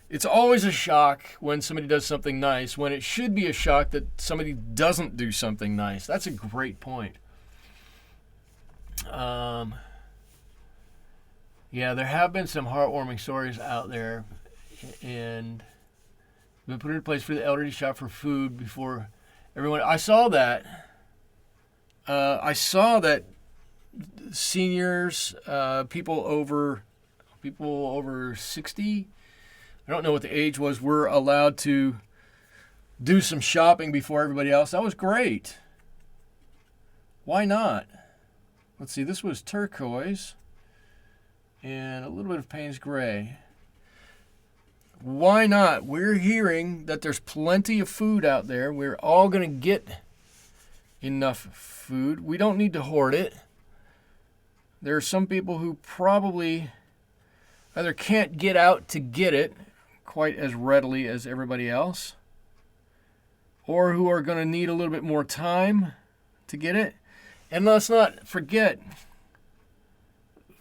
It's always a shock when somebody does something nice, when it should be a shock that somebody doesn't do something nice. That's a great point. Yeah, there have been some heartwarming stories out there, and been put in place for the elderly shop for food before everyone. I saw that. Seniors, people over 60. I don't know what the age was. Were allowed to do some shopping before everybody else. That was great. Why not? Let's see. This was turquoise and a little bit of Payne's gray. Why not? We're hearing that there's plenty of food out there. We're all going to get enough food. We don't need to hoard it. There are some people who probably either can't get out to get it quite as readily as everybody else, or who are going to need a little bit more time to get it. And let's not forget,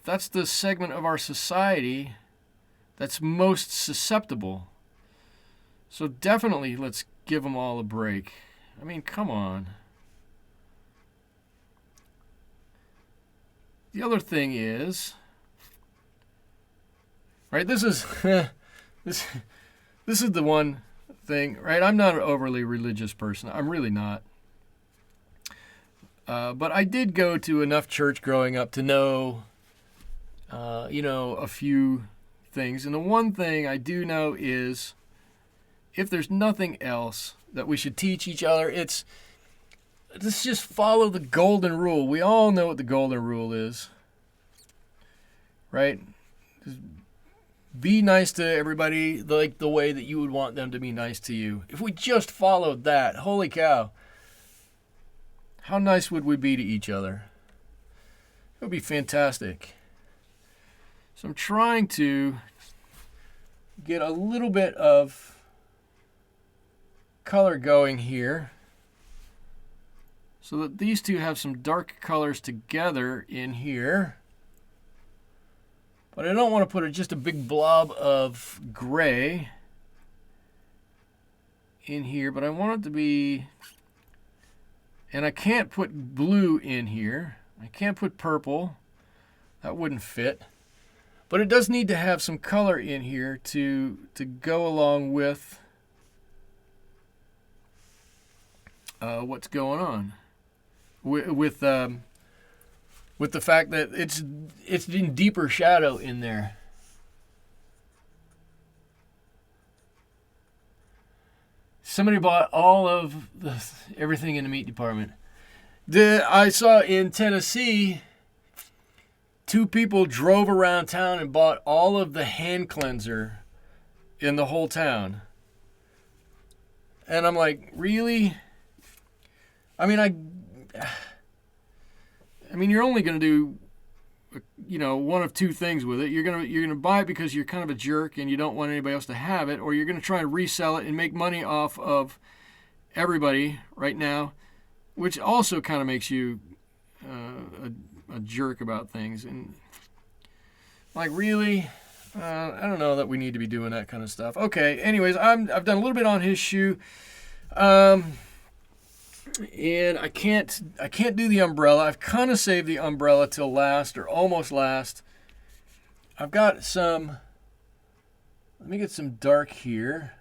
that's the segment of our society that's most susceptible. So definitely let's give them all a break. I mean, come on. The other thing is, right, this is this is the one thing, right? I'm not an overly religious person. I'm really not. But I did go to enough church growing up to know, a few things. And the one thing I do know is, if there's nothing else that we should teach each other, let's just follow the golden rule. We all know what the golden rule is, right? Just be nice to everybody like the way that you would want them to be nice to you. If we just followed that, holy cow, how nice would we be to each other? It would be fantastic. So I'm trying to get a little bit of color going here so that these two have some dark colors together in here. But I don't want to put just a big blob of gray in here, but I want it to be, and I can't put blue in here. I can't put purple. That wouldn't fit. But it does need to have some color in here to go along with what's going on. With the fact that it's in deeper shadow in there. Somebody bought all of everything in the meat department. I saw in Tennessee, 2 people drove around town and bought all of the hand cleanser in the whole town. And I'm like, really? I mean, you're only going to do, one of 2 things with it. You're going to buy it because you're kind of a jerk and you don't want anybody else to have it, or you're going to try and resell it and make money off of everybody right now, which also kind of makes you a jerk about things. And like, really? I don't know that we need to be doing that kind of stuff. Okay, anyways, I've done a little bit on his shoe. And I can't do the umbrella. I've kind of saved the umbrella till last, or almost last. I've got some, let me get some dark here.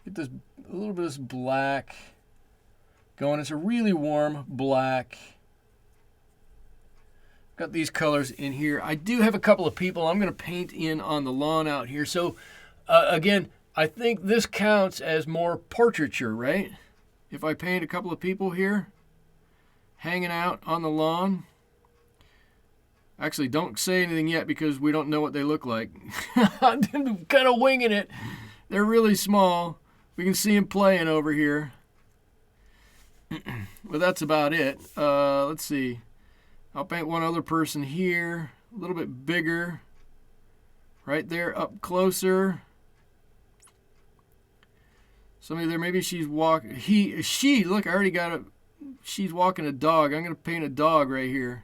Get this, a little bit of this black going. It's a really warm black. Got these colors in here. I do have a couple of people I'm going to paint in on the lawn out here. So, again, I think this counts as more portraiture, right? If I paint a couple of people here hanging out on the lawn. Actually, don't say anything yet because we don't know what they look like. I'm kind of winging it. They're really small. We can see them playing over here. But that's about it. Let's see. I'll paint one other person here, a little bit bigger. right there up closer. Somebody there, maybe she's walking, she, look, I already got a, she's walking a dog. I'm going to paint a dog right here.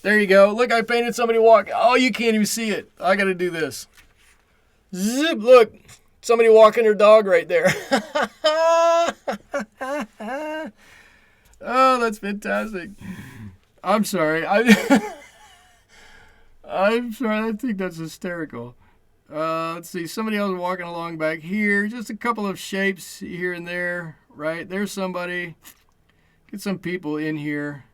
There you go. Look, I painted somebody walking. Oh, you can't even see it. I got to do this. Zip, look. Somebody walking their dog right there. Oh, that's fantastic. I'm sorry. I'm sorry. I think that's hysterical. Let's see. Somebody else walking along back here. Just a couple of shapes here and there. Right? There's somebody. Get some people in here.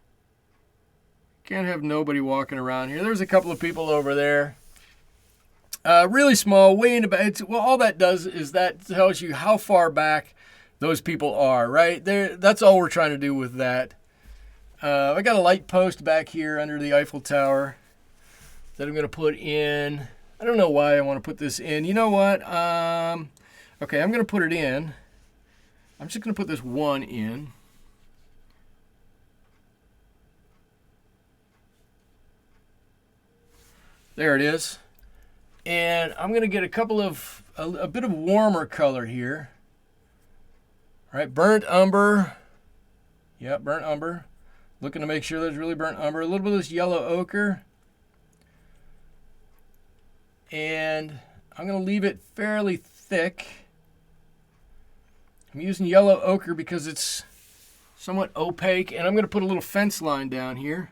Can't have nobody walking around here. There's a couple of people over there. Really small, way in the back. Well, all that does is that tells you how far back those people are, right? That's all we're trying to do with that. I got a light post back here under the Eiffel Tower that I'm going to put in. I don't know why I want to put this in. You know what? Okay, I'm going to put it in. I'm just going to put this one in. There it is. And I'm going to get a couple of, a bit of warmer color here. All right, burnt umber. Yep, burnt umber. Looking to make sure there's really burnt umber. A little bit of this yellow ochre. And I'm going to leave it fairly thick. I'm using yellow ochre because it's somewhat opaque. And I'm going to put a little fence line down here.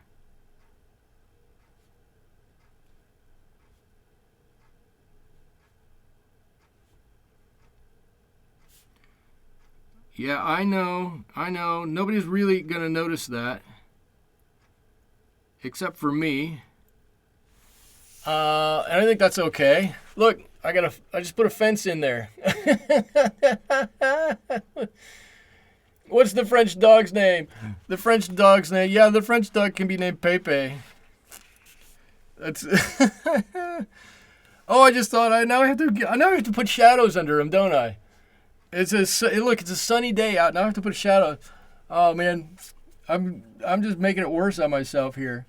Yeah, I know. Nobody's really going to notice that. Except for me. And I think that's okay. Look, I just put a fence in there. What's the French dog's name? The French dog's name. Yeah, the French dog can be named Pepe. That's Oh, I just thought I now have to put shadows under him, don't I? Look, it's a sunny day out. Now I have to put a shadow. Oh man, I'm just making it worse on myself here.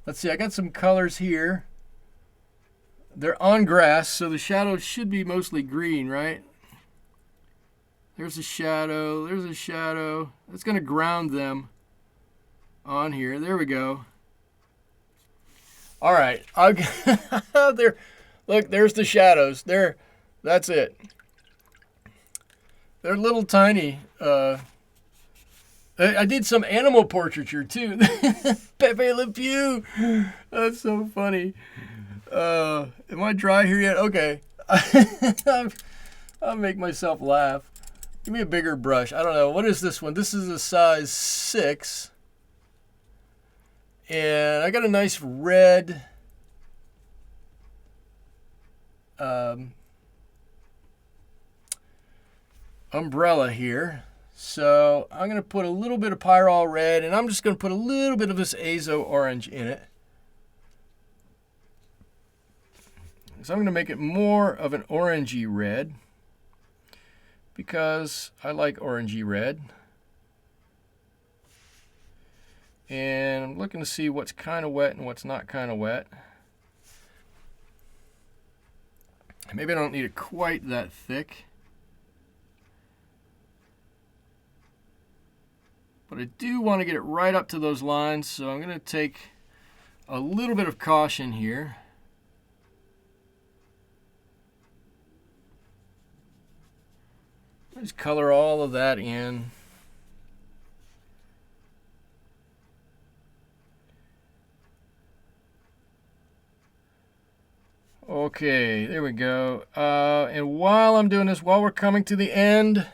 Let's see. I got some colors here. They're on grass, so the shadows should be mostly green, right? There's a shadow. There's a shadow. It's going to ground them on here. There we go. All right. There. Look, there's the shadows. There. That's it. They're little tiny. I did some animal portraiture too. Pepe Le Pew. That's so funny. Am I dry here yet? Okay. I'll make myself laugh. Give me a bigger brush. I don't know. What is this one? This is a size 6. And I got a nice red umbrella here. So I'm going to put a little bit of Pyrrol red, and I'm just going to put a little bit of this Azo orange in it. So I'm going to make it more of an orangey red because I like orangey red. And I'm looking to see what's kind of wet and what's not kind of wet. Maybe I don't need it quite that thick. But I do want to get it right up to those lines, so I'm going to take a little bit of caution here. Just color all of that in. Okay, there we go. And while I'm doing this, while we're coming to the end,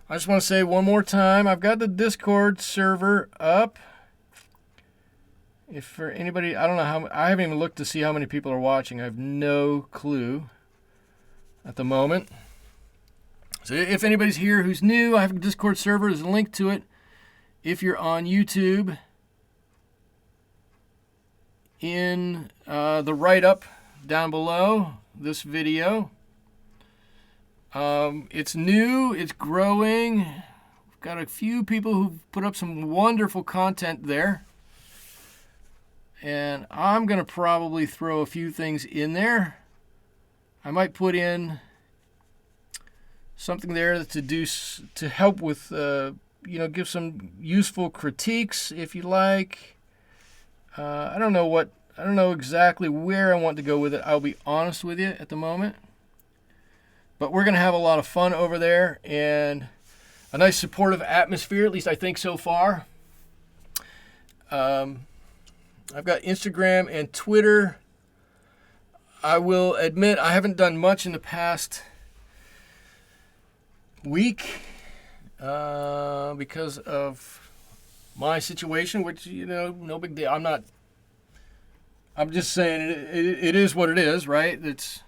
I just want to say one more time, I've got the Discord server up. If for anybody, I don't know how, I haven't even looked to see how many people are watching. I have no clue at the moment. So if anybody's here who's new, I have a Discord server. There's a link to it. If you're on YouTube, in the write-up down below this video. It's new, it's growing. We've got a few people who've put up some wonderful content there. And I'm going to probably throw a few things in there. I might put in something there to help with, give some useful critiques if you like. I don't know exactly where I want to go with it. I'll be honest with you at the moment. But we're going to have a lot of fun over there and a nice supportive atmosphere, at least I think so far. I've got Instagram and Twitter. I will admit I haven't done much in the past week because of my situation, which, no big deal. I'm just saying it is what it is, right? It's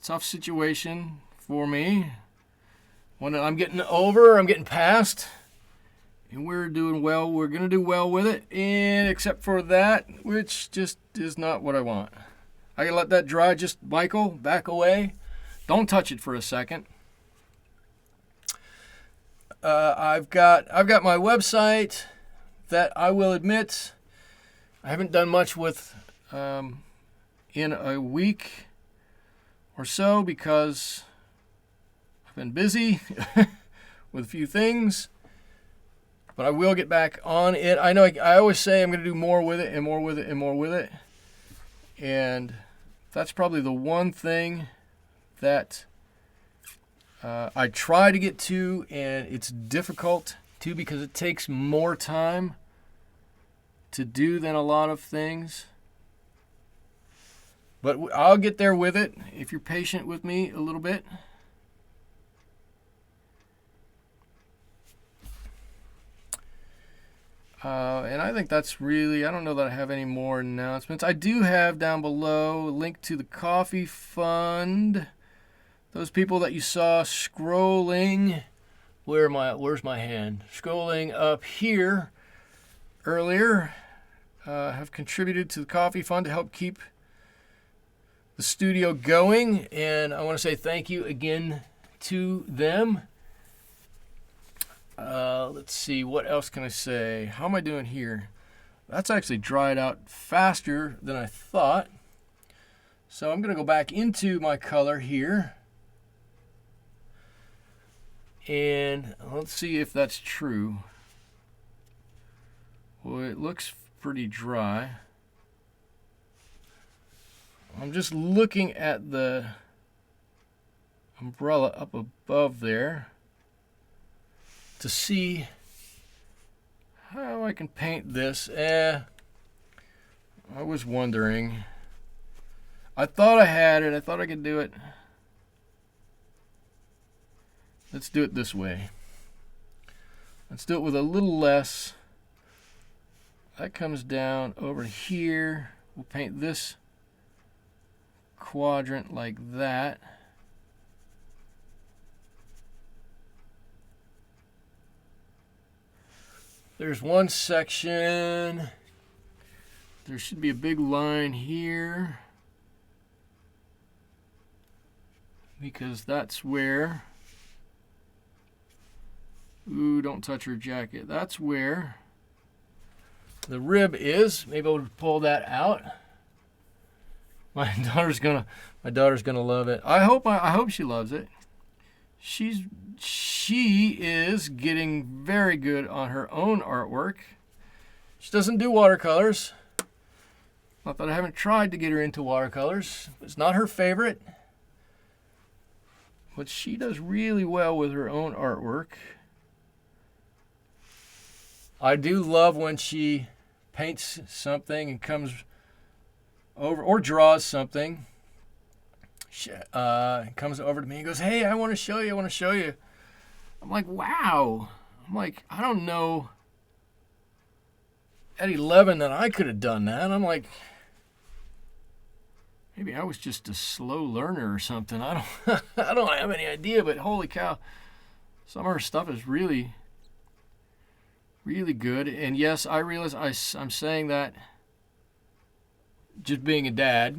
a tough situation for me. One that I'm getting past. And we're doing well. We're going to do well with it. And except for that, which just is not what I want. I got to let that dry. Just, Michael, back away. Don't touch it for a second. I've got my website that I will admit I haven't done much with in a week or so because I've been busy with a few things. But I will get back on it. I know I always say I'm going to do more with it and more with it and more with it. And that's probably the one thing that I try to get to, and it's difficult to because it takes more time to do than a lot of things. But I'll get there with it if you're patient with me a little bit. And I think that's really, I don't know that I have any more announcements. I do have down below a link to the coffee fund. Those people that you saw scrolling, where's my hand? Scrolling up here earlier have contributed to the coffee fund to help keep the studio going. And I want to say thank you again to them. Let's see, what else can I say? How am I doing here? That's actually dried out faster than I thought. So I'm going to go back into my color here. And let's see if that's true. Well, it looks pretty dry. I'm just looking at the umbrella up above there to see how I can paint this. I was wondering. I thought I had it. I thought I could do it. Let's do it this way. Let's do it with a little less. That comes down over here. We'll paint this quadrant like that. There's one section. There should be a big line here because that's where, ooh, don't touch her jacket. That's where the rib is. Maybe I'll pull that out. My daughter's gonna love it. I hope she loves it. She is getting very good on her own artwork. She doesn't do watercolors. Not that I haven't tried to get her into watercolors. It's not her favorite. But she does really well with her own artwork. I do love when she paints something and comes over or draws something. Comes over to me and goes, "Hey, I want to show you. I'm like, wow. I'm like, I don't know at 11 that I could have done that. I'm like, maybe I was just a slow learner or something. I don't have any idea, but holy cow. Some of her stuff is really, really good. And yes, I realize I'm saying that just being a dad.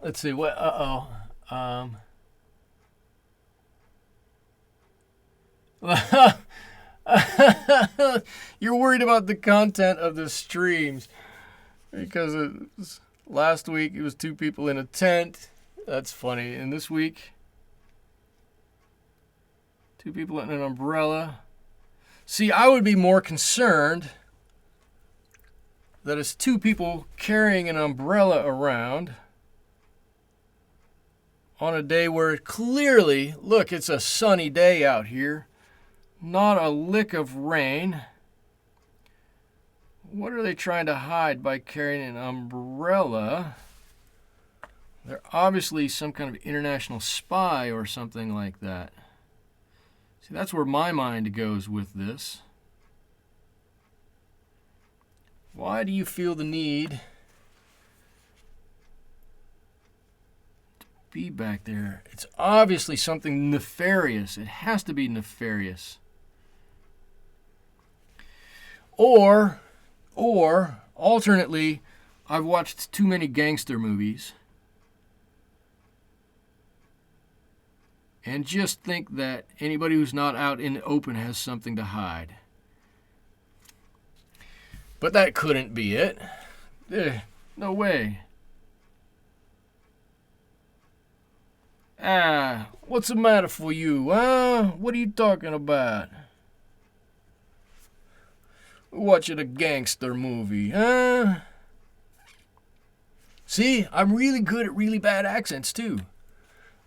Let's see what. You're worried about the content of the streams because last week it was 2 people in a tent. That's funny. And this week, 2 people in an umbrella. See, I would be more concerned that it's 2 people carrying an umbrella around on a day where clearly, look, it's a sunny day out here. Not a lick of rain. What are they trying to hide by carrying an umbrella? They're obviously some kind of international spy or something like that. See, that's where my mind goes with this. Why do you feel the need to be back there? It's obviously something nefarious. It has to be nefarious. Or alternately, I've watched too many gangster movies and just think that anybody who's not out in the open has something to hide. But that couldn't be it. No way. What's the matter for you, huh? What are you talking about? Watching a gangster movie, huh? See, I'm really good at really bad accents, too.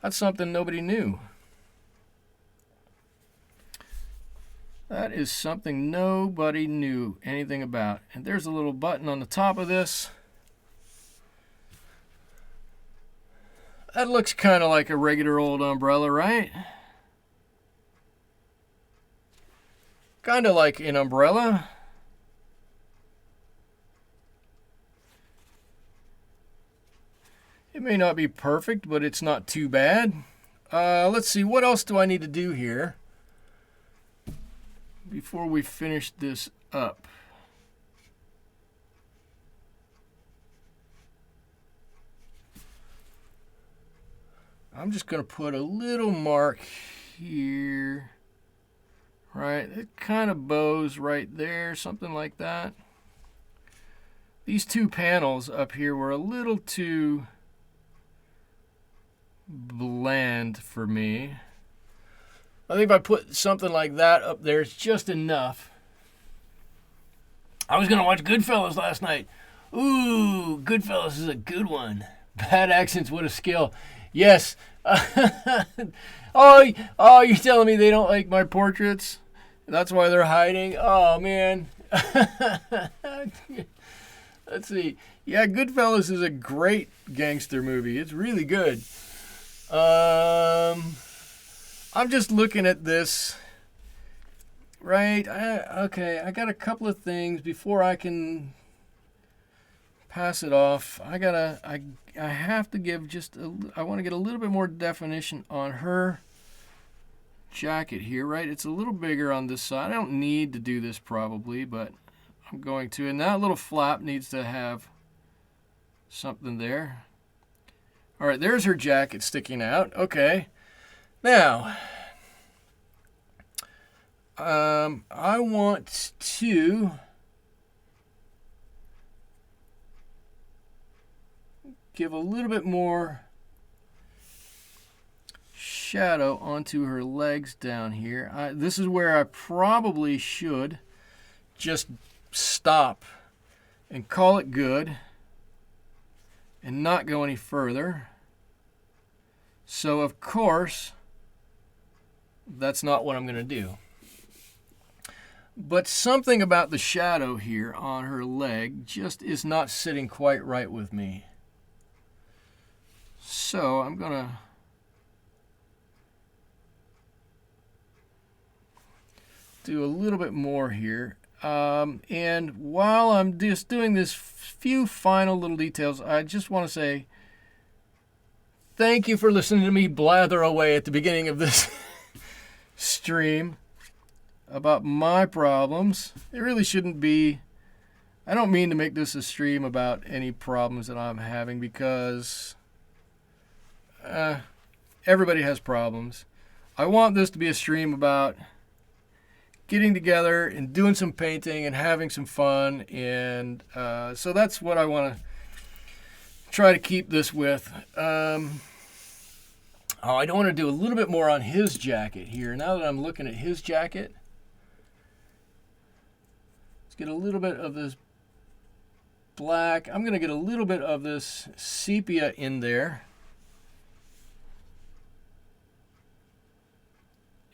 That's something nobody knew. That is something nobody knew anything about. And there's a little button on the top of this. That looks kind of like a regular old umbrella, right? Kind of like an umbrella. It may not be perfect, but it's not too bad. Let's see, what else do I need to do here before we finish this up? I'm just going to put a little mark here. Right, it kind of bows right there, something like that. These 2 panels up here were a little too bland for me. I think if I put something like that up there, it's just enough. I was going to watch Goodfellas last night. Ooh, Goodfellas is a good one. Bad accents, what a skill. Yes. Oh, you're telling me they don't like my portraits? That's why they're hiding? Oh, man. Let's see. Yeah, Goodfellas is a great gangster movie. It's really good. I'm just looking at this. Right? Okay, I got a couple of things before I can pass it off. I have to give I want to get a little bit more definition on her jacket here, right? It's a little bigger on this side. I don't need to do this probably, but I'm going to. And that little flap needs to have something there. All right, there's her jacket sticking out. Okay. Now, I want to give a little bit more shadow onto her legs down here. This is where I probably should just stop and call it good and not go any further. So, of course, that's not what I'm going to do. But something about the shadow here on her leg just is not sitting quite right with me. So, I'm going to do a little bit more here. And while I'm just doing this few final little details, I just want to say thank you for listening to me blather away at the beginning of this stream about my problems. It really shouldn't be. I don't mean to make this a stream about any problems that I'm having because everybody has problems. I want this to be a stream about getting together and doing some painting and having some fun. And so that's what I want to try to keep this with. I don't want to do a little bit more on his jacket here. Now that I'm looking at his jacket, let's get a little bit of this black. I'm going to get a little bit of this sepia in there.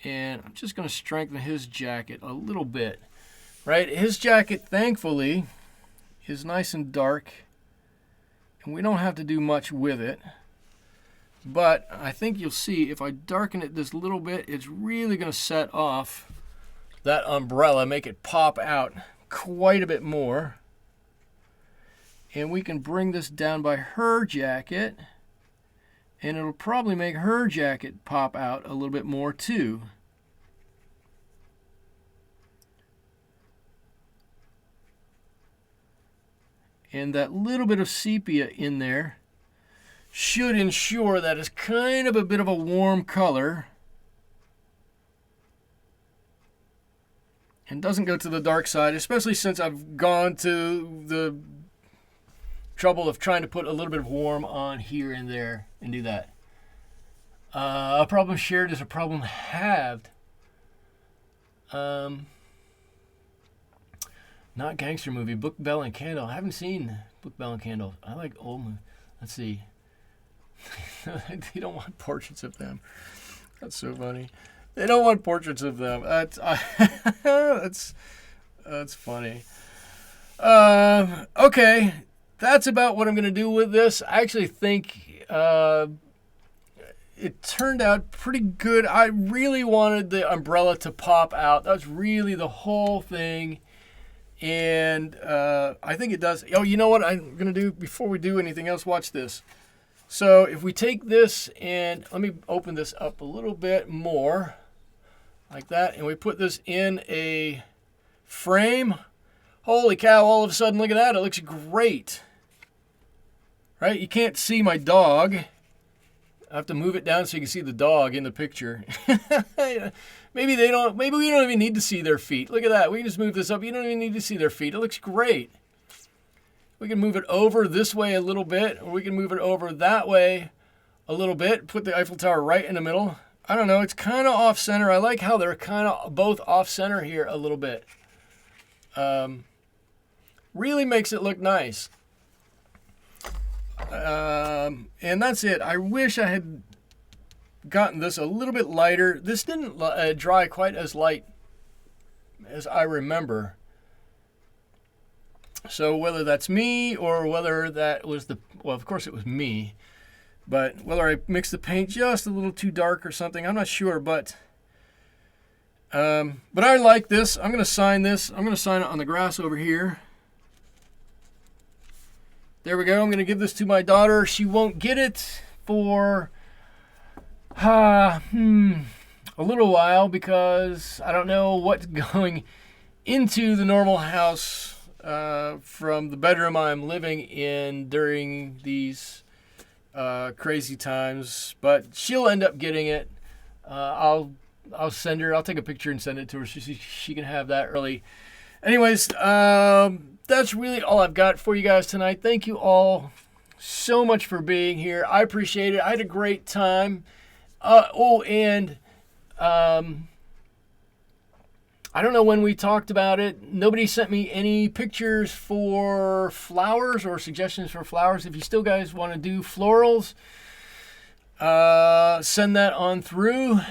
And I'm just going to strengthen his jacket a little bit. Right? His jacket, thankfully, is nice and dark. And we don't have to do much with it. But I think you'll see if I darken it this little bit, it's really going to set off that umbrella, make it pop out quite a bit more. And we can bring this down by her jacket, and it'll probably make her jacket pop out a little bit more too. And that little bit of sepia in there should ensure that it's kind of a bit of a warm color and doesn't go to the dark side, especially since I've gone to the trouble of trying to put a little bit of warm on here and there and do that. A problem shared is a problem halved. Not gangster movie, Book, Bell, and Candle. I haven't seen Book, Bell, and Candle. I like old movies. Let's see. They don't want portraits of them. That's so funny. They don't want portraits of them. That's funny. Okay. That's about what I'm going to do with this. I actually think it turned out pretty good. I really wanted the umbrella to pop out. That's really the whole thing. And I think it does. Oh, you know what I'm going to do before we do anything else? Watch this. So if we take this and let me open this up a little bit more like that, and we put this in a frame. Holy cow, all of a sudden, look at that. It looks great. Right? You can't see my dog. I have to move it down so you can see the dog in the picture. Maybe we don't even need to see their feet. Look at that. We can just move this up. You don't even need to see their feet. It looks great. We can move it over this way a little bit, or we can move it over that way a little bit. Put the Eiffel Tower right in the middle. I don't know. It's kind of off center. I like how they're kind of both off center here a little bit. Really makes it look nice. And that's it. I wish I had gotten this a little bit lighter. This didn't dry quite as light as I remember. So whether that's me or whether that was well, of course it was me, but whether I mixed the paint just a little too dark or something, I'm not sure, but I like this. I'm going to sign this. I'm going to sign it on the grass over here. There we go. I'm going to give this to my daughter. She won't get it for a little while because I don't know what's going into the normal house from the bedroom I'm living in during these crazy times. But she'll end up getting it. I'll send her. I'll take a picture and send it to her so she can have that early. Anyways, that's really all I've got for you guys tonight. Thank you all so much for being here. I appreciate it. I had a great time. I don't know when we talked about it. Nobody sent me any pictures for flowers or suggestions for flowers. If you still guys want to do florals, send that on through.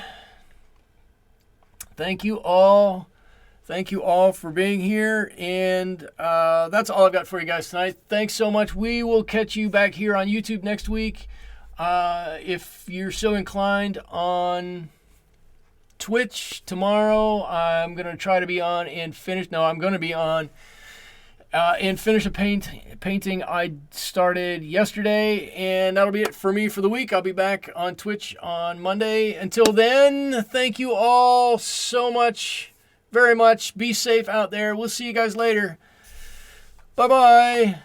Thank you all. Thank you all for being here. And that's all I've got for you guys tonight. Thanks so much. We will catch you back here on YouTube next week. If you're so inclined, on Twitch tomorrow, I'm going to try to be on and finish. No, I'm going to be on and finish a painting I started yesterday. And that'll be it for me for the week. I'll be back on Twitch on Monday. Until then, thank you all so much, very much. Be safe out there. We'll see you guys later. Bye-bye.